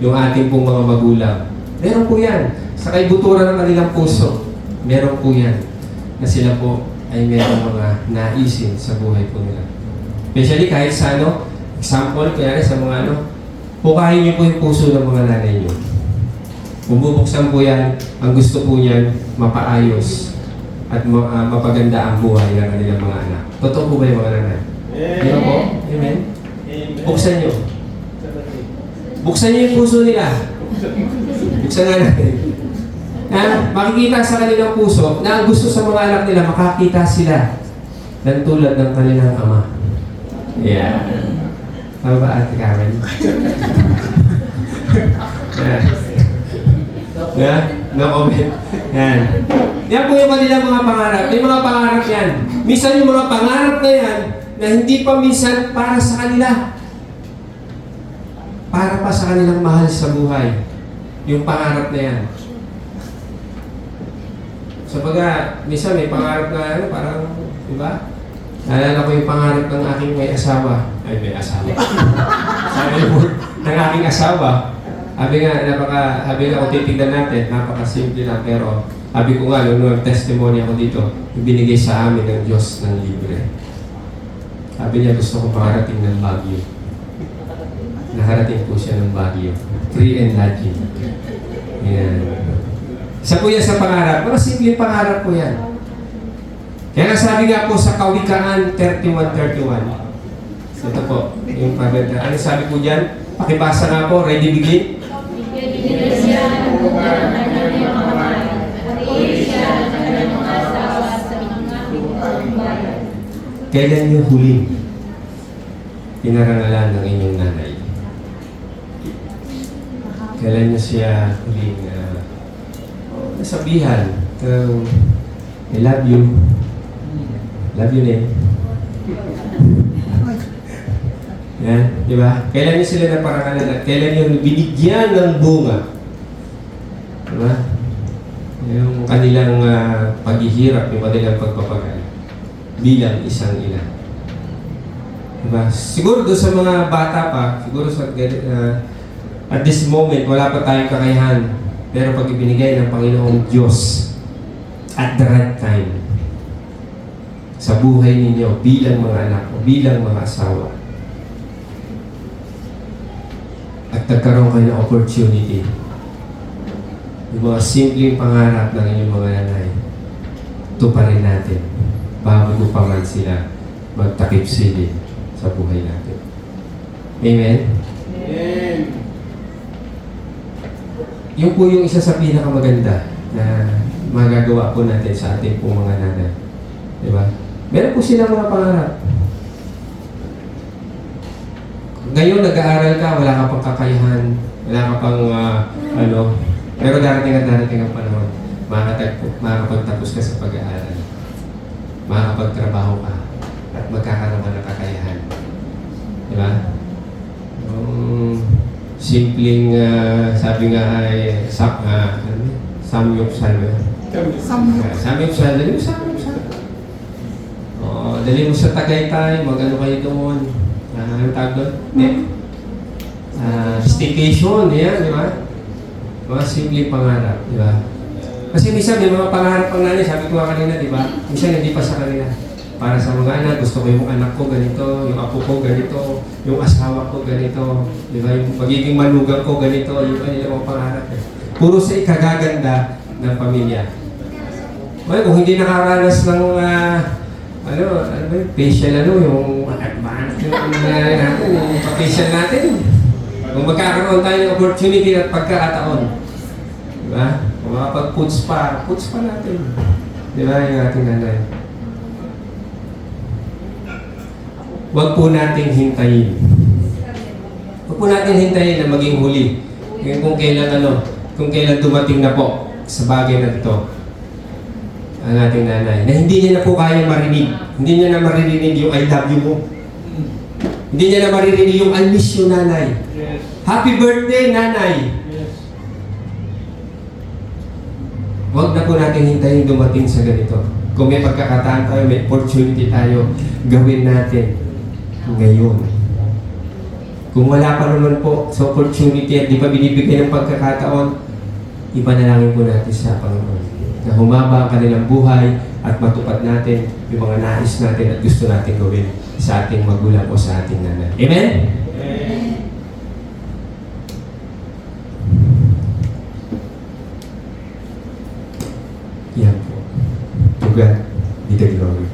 yung ating pong mga magulang. Meron po yan. Sa kaibuturan ng kanilang puso, meron po yan na sila po ay meron mga naisin sa buhay po nila. Especially kahit sa example, kaya sa mga pukahin niyo po yung puso ng mga nanay niyo. Kung bubuksan po yan, ang gusto po niyan, mapaayos at mapaganda ang buhay ng kanilang mga anak. Totoo po ba yung mga nanay? Di ba po? Amen? Buksan niyo. Buksan niyo yung puso nila. Buksan nga natin. Makikita sa kanilang puso na ang gusto sa mga anak nila, makakita sila ng tulad ng kanilang ama. Yeah. Tama ba, Ate Karen? No comment. Yan. Yan po yung kanilang mga pangarap. May mga pangarap yan. Minsan yung mga pangarap na yan, na hindi pa minsan para sa kanila. Para pa sa kanilang mahal sa buhay. Yung pangarap na yan. Sabaga, minsan may pangarap na parang, di ba? Naalala ko yung pangarap ng aking may asawa. Ay, may asawa. Sabi ng aking asawa, sabi nga kung titignan natin, napakasimple na, pero sabi ko nga, nung testimony ako dito, binigay sa amin ng Diyos ng libre. Sabi niya, gusto ko makarating ng Baguio. Nakarating po siya ng Baguio. Free and lodging. Yan. Isa po yan sa pangarap. Mga simpleng pangarap po yan. Kaya sabi nga po sa Kawikaan 31:31. Ito po, yung paganda. Ano sabi po dyan? Pakibasa nga po, ready begin? Kailan niyo huling pinarangalan ng inyong nanay? Kailan niyo siya huling nasabihan? I love you. Love you din. Yan, di ba? Kailan niyo sila naparangalan at kailan niyo binigyan ng bunga? Di ba? Yung kanilang paghihirap, yung kanilang pagpapagal bilang isang ina. Diba? Siguro doon sa mga bata pa, siguro sa at this moment, wala pa tayong kakayahan. Pero pag ibinigay ng Panginoong Diyos at the right time sa buhay ninyo bilang mga anak o bilang mga asawa at nagkaroon kayo ng opportunity, yung mga simpleng pangarap ng inyong mga nanay, tuparin natin bago pa man sila magtakip sili sa buhay natin. Amen? Amen. Yung po yung isa sa pinakamaganda na magagawa po natin sa ating pong mga nanay. Di ba? Meron po silang mga pangarap. Ngayon, nag-aaral ka, wala ka pang kakayahan, wala ka pang pero darating ang panahon, makakapagtapos ka sa pag-aaral. Makakapagtrabaho ka at magkakaroon ka ng kakayahan. Di ba? Simpleng, sabi nga ay samyupsal. Samyupsal. Dali mo samyupsal. Dali mo sa Tagaytay, mag-ano kayo doon. Anong tawag doon? Staycation, yan, di ba? Mga simpleng pangarap, di ba? Kasi minsan may mga pangarap pang nanay, sabi ko nga kanina, di ba? Minsan hindi pa sa kanila. para sa mga anak, gusto ko yung anak ko ganito, yung apo ko ganito, yung asawa ko ganito, di ba? Yung pagiging manugang ko ganito, yung kanilang mga pangarap. Puro sa ikagaganda ng pamilya. Well, kung hindi nakaranas ng ano ba yung facial yung advance yung facial natin. Kung magkakaroon tayo ng opportunity at pagkakataon. Diba? Kung makapag-puts pa natin. Diba yung ating nanay? Huwag po nating hintayin. Huwag po natin hintayin na maging huli. Kung kailan dumating na po sa bagay na ito ang ating nanay, na hindi niya na po kaya marinig. Hindi niya na maririnig yung I love you mo. Hindi niya na maririnig yung I miss you, nanay. Happy birthday, nanay. Huwag na po natin hintayin dumating sa ganito. Kung may pagkakataan tayo, may opportunity tayo, gawin natin ngayon. Kung wala pa naman po sa opportunity at di pa binibigay ng pagkakataon, ipanalangin po natin sa Panginoon na humaba ang kanilang buhay at matupad natin yung mga nais natin at gusto natin gawin sa ating magulang o sa ating nanay. Amen? Yan po. To God be the glory.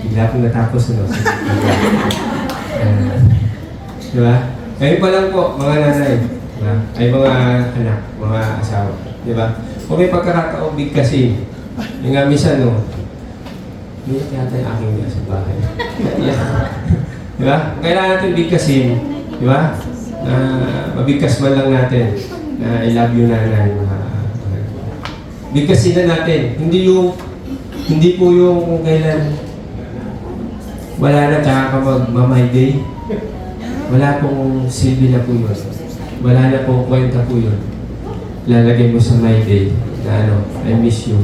Bigla pong natapos diba? Kayo pa lang po, mga nanay. Diba? Ay mga anak, mga asawa. Diba? Kung may pagkakataong bigkasin, yung nga minsan, hindi yata yung aking nila sa bahay. Diba? Kailangan natin bigkasin. Diba? Mabigkas man lang natin na I love you, nanay. Bigkasin na natin. Hindi po yung kung kailan wala na tsaka ka mag-my day. Wala pong silbi na po yun. Wala na pong kwenta po yun. Lalagay mo sa my day na I miss you.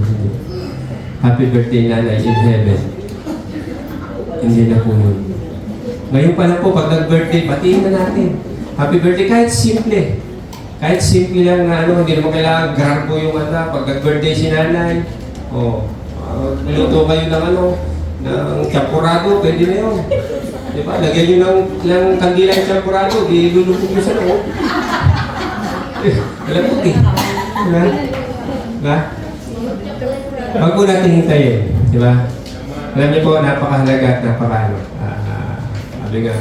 Happy birthday, nanay, in heaven. Hindi na po yun. Ngayon pa lang po, pag nag-birthday, patiin na natin. Happy birthday, kahit simple. Kahit simple lang na hindi naman kailangan garbo yung pag nag-birthday si nanay. Luto kayo ng ng champurado, pwede na yun. Diba? Lagyan nyo ng kandila yung champurado, ilulupog nyo sa loob. Alam mo, Diba? Huwag po natin hintayin. Diba? Alam niyo po, napakahalaga at sabi nga,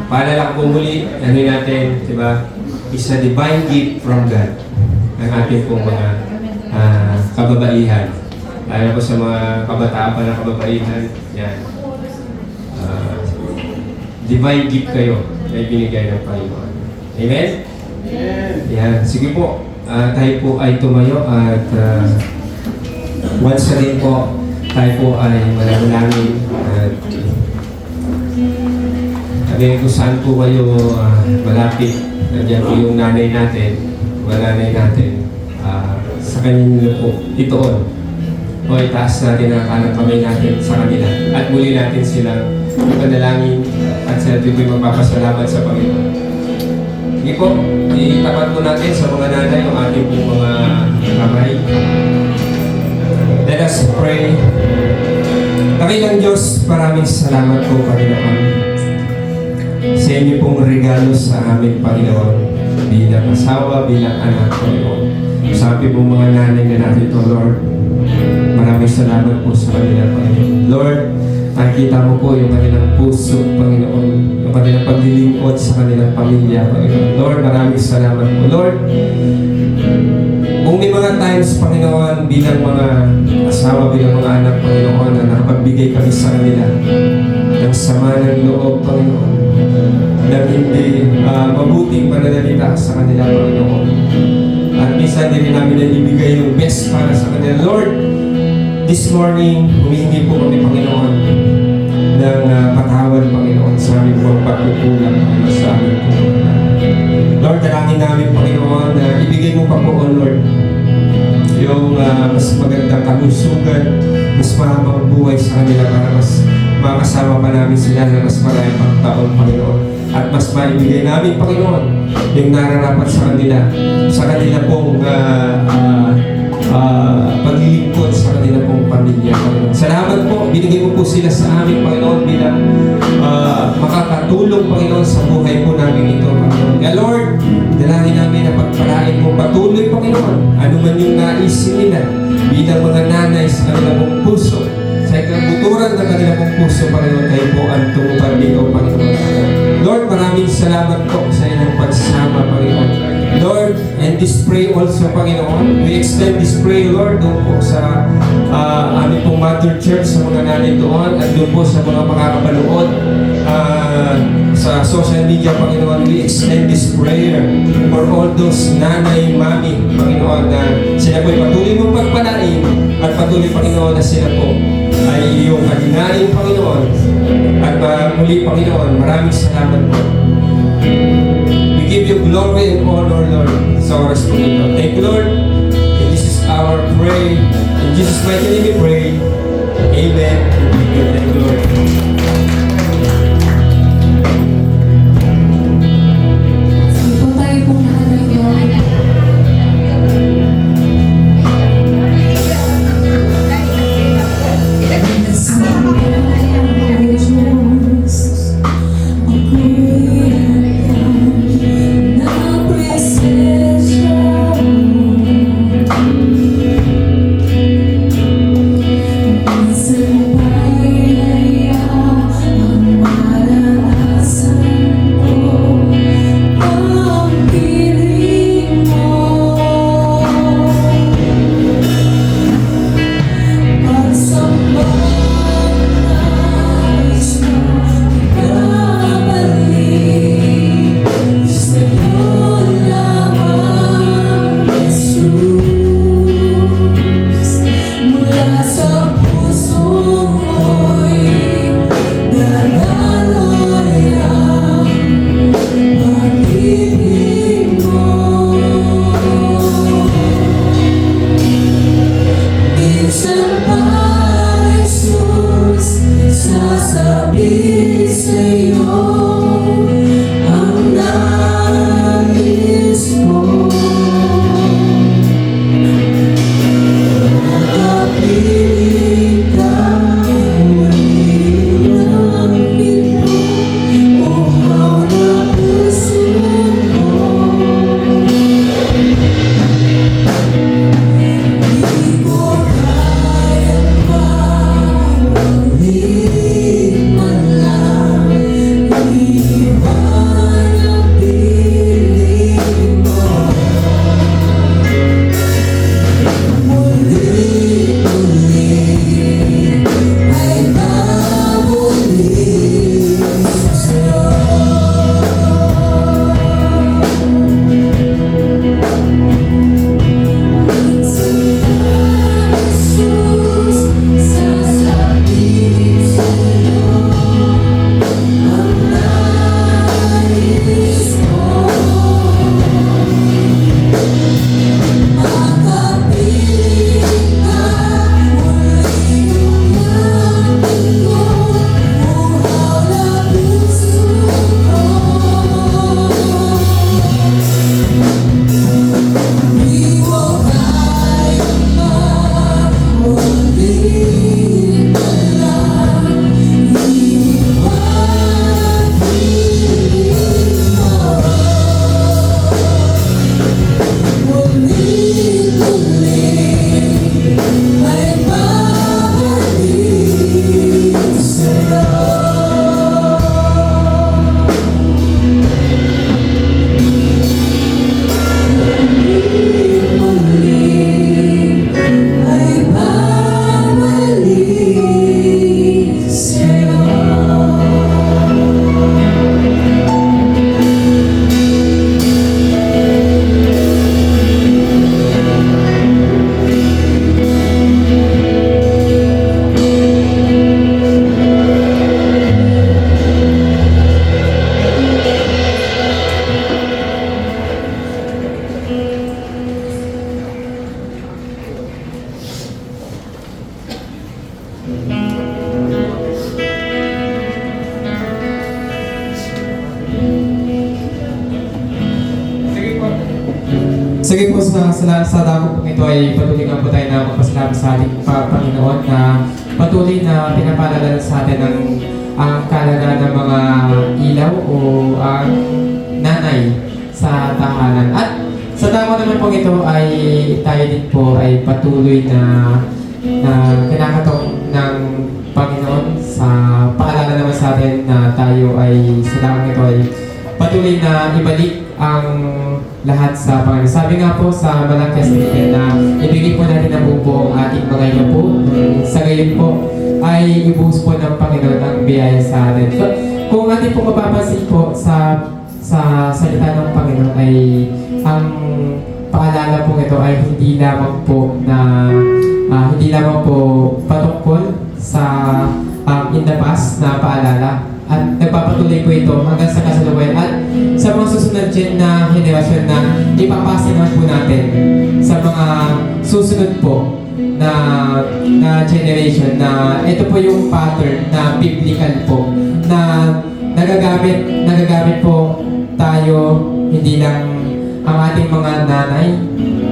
paalala ko muli, natin, diba? Is a divine gift from God. Ang ating pong mga kababaihan. Lalo ko sa mga kabataan pa ng kababaihan, yan. Divine gift kayo na ibinigay ng Panginoon. Amen? Yan. Sige po. Tayo po ay tumayo at once again po, tayo po ay manalangin at sabihin kung saan po kayo malapit. Nandiyan po yung nanay natin, nanay natin. Sa kanya po, itoon. O itaas natin ang kanang kamay natin sa kanila. At muli natin silang ipanalangin at sa natin po'y magpapasalamat sa Panginoon. Sige po, itapat po natin sa mga nanay yung ating po mga kamay. Let us pray. Dakilang Diyos, maraming salamat po, Panginoon. Sa inyo pong regalo sa amin, Panginoon, bilang asawa, bilang anak, Panginoon. Sabi po mga nanay na natin ito, Lord, maraming salamat po sa kanila, Panginoon. Lord, nakikita mo po yung kanilang puso, Panginoon, yung kanilang paglilingkod sa kanilang pamilya, Panginoon. Lord, maraming salamat po. Lord, kung may mga times, Panginoon, bilang mga asawa, bilang mga anak, Panginoon, na nakapagbigay kami sa kanila ng sama ng loob, Panginoon, ng hindi mabuting pananalita sa kanila, Panginoon. At minsan din namin na ibigay yung best para sa kanila. Lord, this morning, humihingi po kami, Panginoon, ng patawad, Panginoon, sa aming mga pagkukulang, Panginoon, sa aming Panginoon. Lord, dalangin namin, Panginoon, na ibigay mo pa po, Lord, yung mas magandang kalusugan, mas mahabang buhay sa kanila para mas makasama pa namin sila na mas marami pang taon, Panginoon. At mas maibigay namin, Panginoon, yung nararapat sa kanila pong paglilingkod sa kanila pong pamilya, Panginoon. Salamat po, binigay mo po sila sa amin, Panginoon, bilang makakatulong, Panginoon, sa buhay po namin ito, Panginoon. Kaya Lord, dalangin namin na pagpalain mo patuloy, Panginoon, ano man yung naisin nila bilang mga nanay sa kanilang pong puso, sa ikabuturan ng kanilang pong puso, Panginoon, kayo po ang tumupad dito, Panginoon. Lord, maraming salamat po sa inyong pagsama, Panginoon. Lord, and this pray also, Panginoon. We extend this prayer, Lord, doon po sa aming pong Mother Church, sa mga nanay doon, at doon po sa mga makakapanood sa social media, Panginoon. We extend this prayer for all those nanay, mami, Panginoon, na sila po'y patuloy mong pagpalain at patuloy, Panginoon, na sila po ay iyong kalinain, Panginoon. At muli, Panginoon, maraming salamat po. We give you glory and honor, Lord, sa oras po ito. Thank you, Lord. And this is our prayer. In Jesus' mighty name we pray. Amen. Thank you, Lord. Sige po tayo pong nakalagay. Somebody Sige po, sa dako po ito ay patuloy nga po tayo na magpasalamat sa ating Panginoon na patuloy na pinapaalala sa atin ang kalaga ng mga ilaw o ang nanay sa tahanan. At sa dako naman po ito ay tayo din po ay patuloy na kinakatong ng Panginoon sa paalala naman sa atin na tayo ay sa dako ito ay patuloy na ibalik ang lahat sa Panginoon. Sabi nga po sa Malakias 3:10 na ibigay po natin ang buong ating mga inapo. Sa gayon po ay ibuhos po ng Panginoon ang biyaya sa atin. So, kung ating po mapapansin po sa salita ng Panginoon ay ang paalala po ito ay hindi lamang po patungkol sa in the past na paalala. At nagpapatuloy po ito hanggang sa kasalukuyan at sa mga susunod din na henerasyon na ipapasa naman po natin sa mga susunod po na generation na ito po yung pattern na biblical po na nagagamit po tayo hindi lang ang ating mga nanay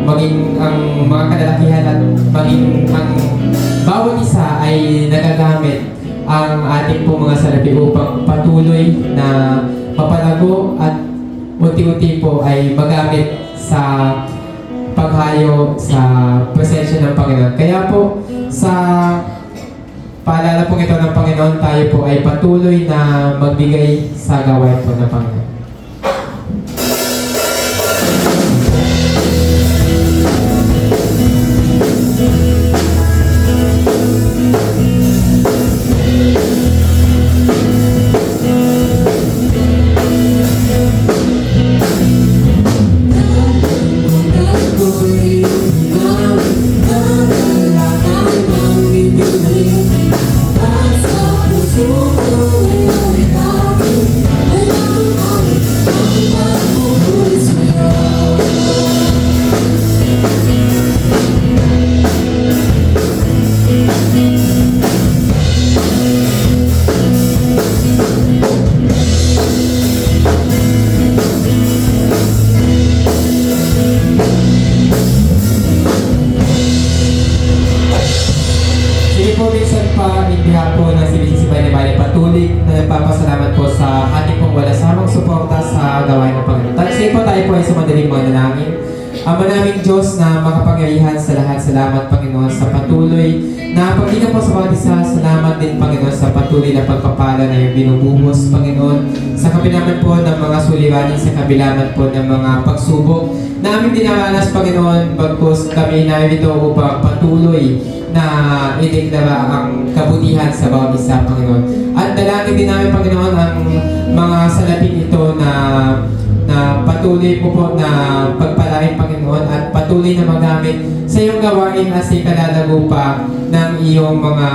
maging ang mga kalalakihan at maging ang bawat isa ay nagagamit ang ating pong mga salapi upang patuloy na mapalago at unti-unti po ay magamit sa paghayo sa presensya ng Panginoon. Kaya po sa paalala po ito ng Panginoon, tayo po ay patuloy na magbigay sa gawain po ng Panginoon. Nagpapasalamat po sa ating pong wala samang suporta sa gawain ng Panginoon. Sige po tayo po ay sumadaling mga dalangin. Ama naming Diyos na makapangyarihan sa lahat, salamat Panginoon sa patuloy na pagkita po sa bawat isa. Salamat din Panginoon sa patuloy na pagpapala na yung binubuhos Panginoon sa kabilaman po ng mga suliranin, sa kabilaman po ng mga pagsubok na aming dinaranas Panginoon, bagkus kami narito upang patuloy na ideklara ang kabutihan sa bawat isa Panginoon. At dalangin din namin Panginoon ang mga salapin ito na patuloy po na pagpalain Panginoon at patuloy na magamit sa iyong gawain at sa ikalalago pa ng iyong mga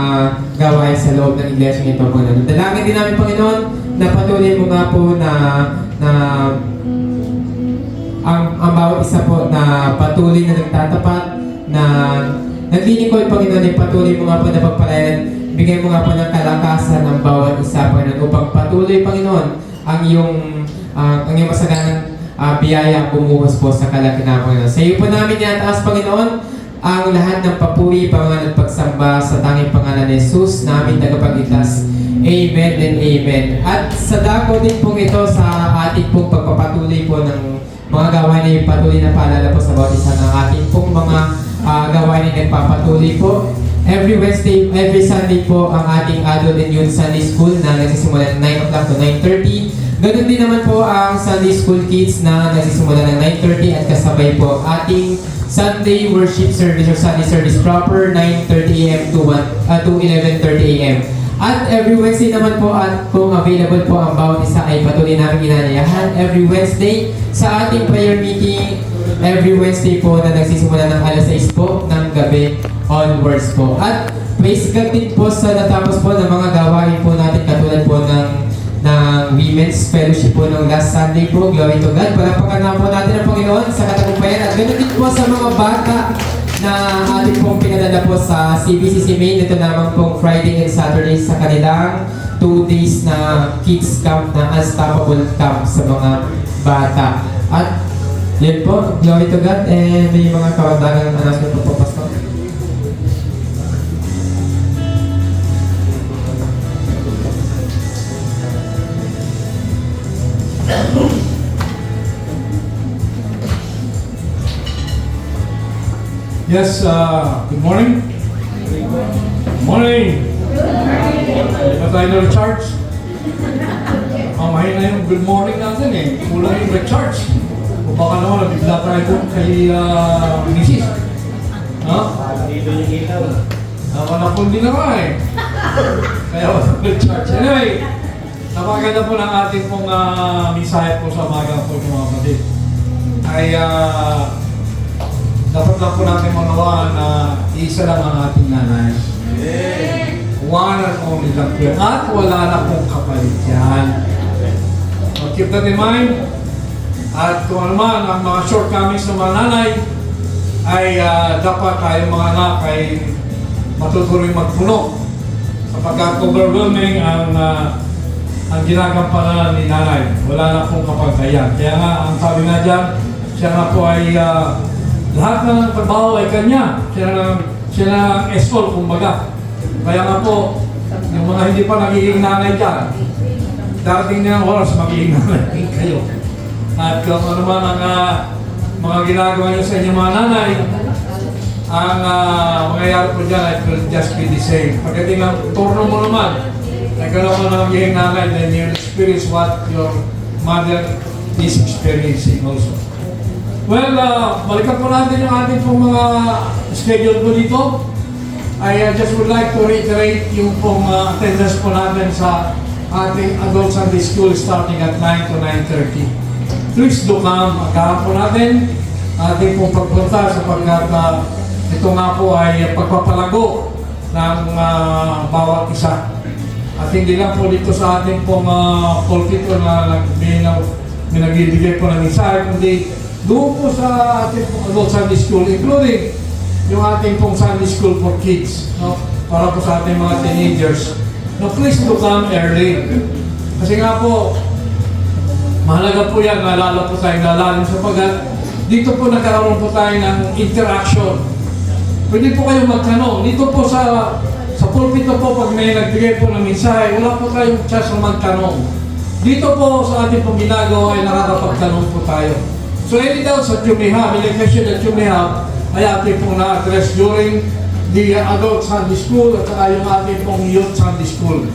gawain sa loob ng iglesia nito Panginoon. Dalangin din namin Panginoon na patuloy mo nga po na ang bawat isa po na patuloy na nagtatapat na naglilingkod Panginoon ay patuloy mo nga po na pagpalayan. Bigay mo nga po ng kalakasan ng bawat isa Panginoon upang patuloy Panginoon ang iyong masaganang biyaya bumuhos po sa kalakina Panginoon. Sa iyo po namin tinataas Panginoon ang lahat ng papuri, pangalan at pagsamba sa tanging pangalan ni Jesus namin tagapagligtas. Amen and amen. At sa dako din pong ito sa ating pong pagpapatuloy po ng mga gawain na patuloy na paalala po sa bawat isa ng ating pong mga gawain na nagpapatuloy po. Every Wednesday, every Sunday po ang ating Adult and Youth Sunday School na nagsisimula ng 9 o'clock to 9:30. Ganun din naman po ang Sunday School Kids na nagsisimula ng 9:30 at kasabay po ating Sunday Worship Service or Sunday Service proper 9:30 a.m. to 11:30 a.m. At every Wednesday naman po at kung available po ang bawat isa ay patuloy namin inanayahan every Wednesday sa ating prayer meeting every Wednesday po na nagsisimula ng alas 6 po ng gabi onwards po. At praise God din po sa natapos po ng mga gawain po natin katulad po ng Women's Fellowship po ng last Sunday po. Glory to God. Palapakan na po natin ang Panginoon sa katagumpayan. At ganoon din po sa mga bata na ating pong pinadala po sa CBCC Main. Ito naman pong Friday and Saturday sa kanilang 2 days na kids camp na unstoppable camp sa mga bata. At Yun po, glory to God, and may mga kawandagan announcement po po, Pastor. Yes, good morning. Good morning. Ba tayo na recharge? Mahina yung good morning natin eh. Kulang yung recharge. O baka naman, nabigla tayo doon kay Mrs. Ha? Napanapon din naman eh. Kaya walang recharge. Anyway, napakaganda po ng ating pong mensahe po sa umaga po mga kapatid. Ay dapat lang po natin manawaan na isa lang ang ating nanay. One and only lang po. At wala na pong kapalit yan. So keep that in mind. At kung ano man ang mga shortcomings ng mga nanay, ay dapat tayong mga anak ay matutuloy magpuno. Sapagkat overwhelming ang ginagampanan ni nanay. Wala na pong kapagkayan. Kaya nga, ang sabi nga dyan, siya nga po ay lahat ng trabaho ay kanya. Siya na ang escort, kumbaga. Kaya nga po, yung mga hindi pa nagiging nanay dyan, darating na ang oras magiging nanay kayo. At kung ano man ang mga ginagawa niyo sa inyong mga nanay, ang mangyayari po dyan ay will just be the same. Pagdating ng turno mo naman, nagkaroon mo na magiging nanay, then you'll experience what your mother is experiencing also. Well, balikan po natin yung ating pong mga schedule po dito. I just would like to reiterate yung pong attendance po natin sa ating Adult Sunday School starting at 9 to 9:30. Please do come. Agahan po natin ating pong pagpunta sapagkat ito nga po ay pagpapalago ng bawat isa. At hindi lang po dito sa ating pong pulpito na nagbibigay po ng mensahe, kundi doon po sa ating Adult Sunday School, including yung ating pong Sunday School for kids, no? Para po sa ating mga teenagers. No, please do come early. Kasi nga po, mahalaga po yan, naalala po tayo lalalim sapagkat dito po nagkaroon po tayo ng interaction. Pwede po kayong magtanong. Dito po sa pulpito po, pag may nagbigay po ng mensahe, wala po tayong chance na magtanong. Dito po sa ating pong ginagawa ay nakakapagtanong po tayo. So any doubts that you may have, any question that you may have, ay ating pong na-address during the Adult Sunday School at saka yung ating pong Youth Sunday School.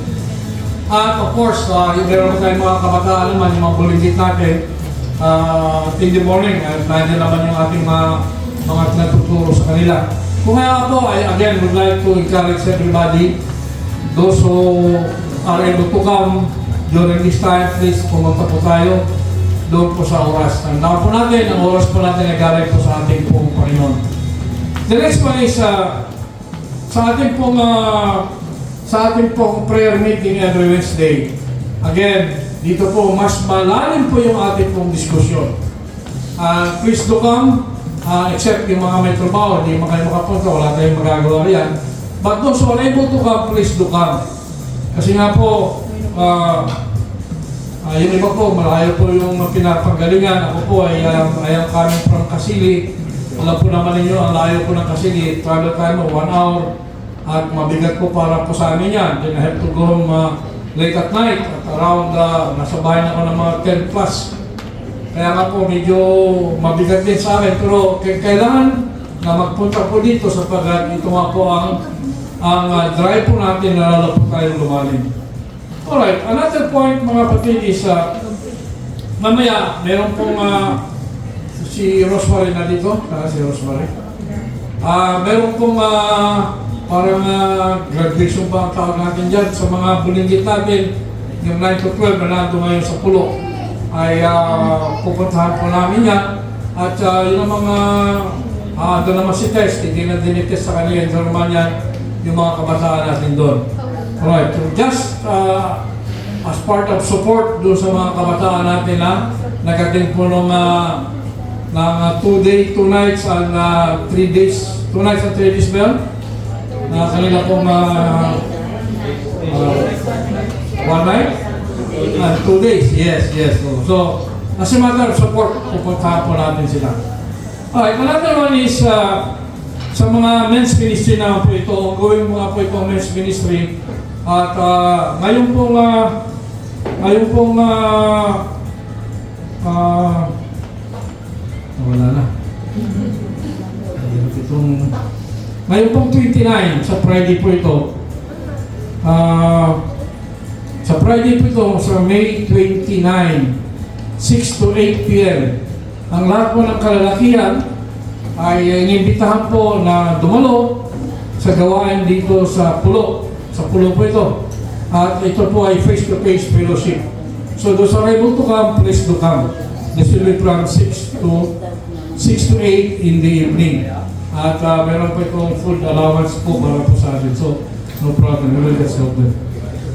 At of course, yung meron tayong mga kabataan naman, yung mga bulinggit natin, in the morning, nandiyan naman yung ating mga tinatuturo sa kanila. Kung kaya po, I again would like to encourage everybody, those who are able to come during this time, please pumunta po tayo doon po sa oras. Tandaan po natin, ang oras po natin ay galing po sa ating pong Panginoon. The next one is sa ating pong prayer meeting every Wednesday. Again, dito po mas malalim po yung ating pong diskusyon. Please do come, except yung mga may trabaho, hindi kayo makapunta, wala tayong magagawa riyan. But those who are able to come, please do come. Kasi nga po, yung iba po, malayo po yung pinapagalingan. Ako po ay coming from Kasili. Alam po naman ninyo, ang layo po ng Kasili. Travel time mo, 1 hour. At mabigat po para po sa amin yan. Then I have to go home late at night. At around, nasa bahay na ako ng mga 10 plus. Kaya nga po, medyo mabigat din sa amin. Pero kailangan na magpunta po dito sapagkat ito nga po ang drive po natin na lalo po tayong lumalim. Alright, another point mga kapatid is mamaya meron pong si Rosemary na dito, si Rosemary. Meron pong parang graduation ba ang tawag natin dyan sa mga bulinggit natin, yung 9 to 12 na nandun ngayon sa pulo, ay pupuntahan po namin yan. At yun ang mga, doon naman si Tess, hindi na dinitest sa kanila, yung naman yan, yung mga kabataan natin doon. Alright, so just as part of support doon sa mga kabataan natin na nag-attend po ng 2 day, 2 nights and 3 days, 2 nights and 3 days ba yun? Na kanila pong 1 night and 2 days, yes. So As a matter of support, pupuntahan po natin sila. Okay, another one is sa mga men's ministry na po ito, gawin mga po itong men's ministry. At ngayon pong wala na. Ngayon pong 29, sa Friday po ito, sa May 29, 6 to 8 p.m. Ang lahat po ng kalalakihan ay inimbitahan po na dumalo sa gawain dito sa Pulo. Sa Pulo po ito. At ito po ay face-to-face fellowship. So those are able to come, please do come. This will be from 6 to 8 in the evening. At meron po itong food allowance po para po sa atin. So, no problem. We will just help them.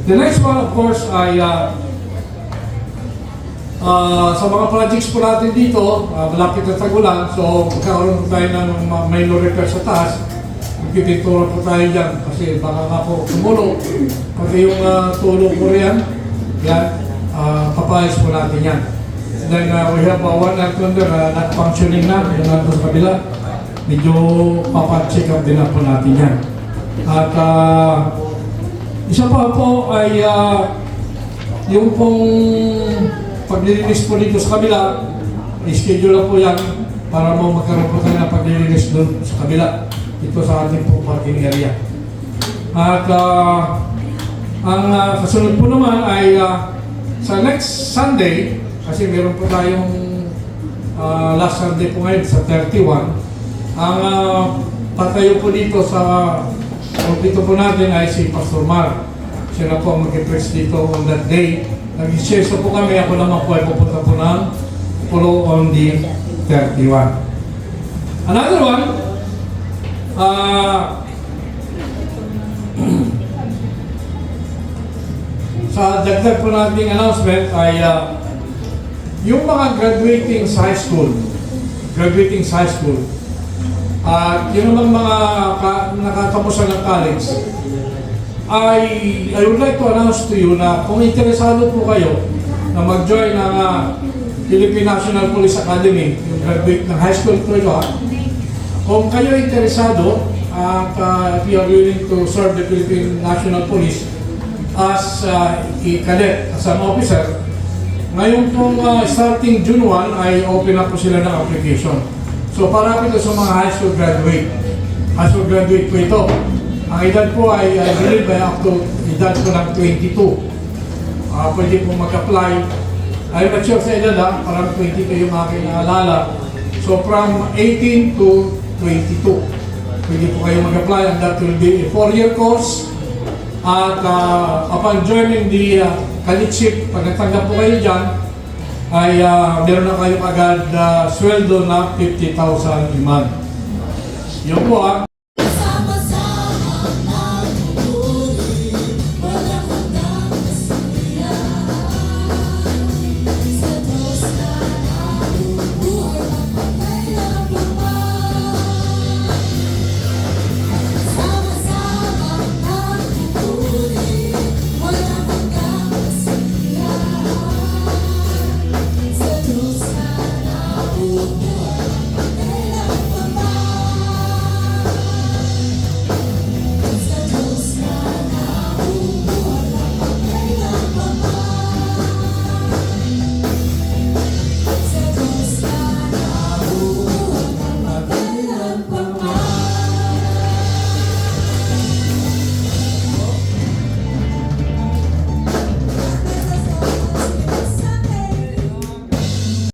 The next one, of course, ay sa mga projects po natin dito, malapit na tagulan. So, magkakaroon po tayo ng minor repair sa taas. Magpipintura po tayo dyan kasi baka nga po tumulong. Pati yung tulong po riyan, yan, papayos po natin yan. Then we have one air thunder not functioning na, yung nandun sa kabila. Medyo papacheck up din na po natin yan. At isa pa po ay yung pong paglilinis po dito sa kabila, schedule na po yan para mo magkaroon po tayo ng paglilinis doon sa kabila. Ito sa ating po parking area. At ang kasunod po naman ay sa next Sunday, kasi meron po tayong last Sunday po ngayon sa 31, ang patayo po dito sa dito po natin ay si Pastor Mar. Siya na po ang mag-preach dito on that day. Nag-share po kami, ako naman po ay pupunta po ng Pulo on the 31. Another one, sa dagdag po nating announcement ay yung mga graduating sa high school, yun naman mga nakatapusan ng college, I would like to announce to you na kung interesado po kayo na mag-join ng Philippine National Police Academy, yung graduate ng high school po ito, kung kayo interesado at if you are willing to serve the Philippine National Police as a cadet, as an officer, ngayon pong starting June 1 ay open up po sila ng application. So para po ito sa mga high school graduate po ito. Ang edad po ay I believe ay up to edad po ng 22. Pwede po mag-apply. I'm not sure sa edad parang 22 yung aking naalala. So from 18 to 22. Pwede po kayo mag-apply and that will be a 4-year course. At upon joining the cadetship, pag nagtanggap po kayo dyan, ay meron na kayong agad sweldo na 50,000 a month. Yun po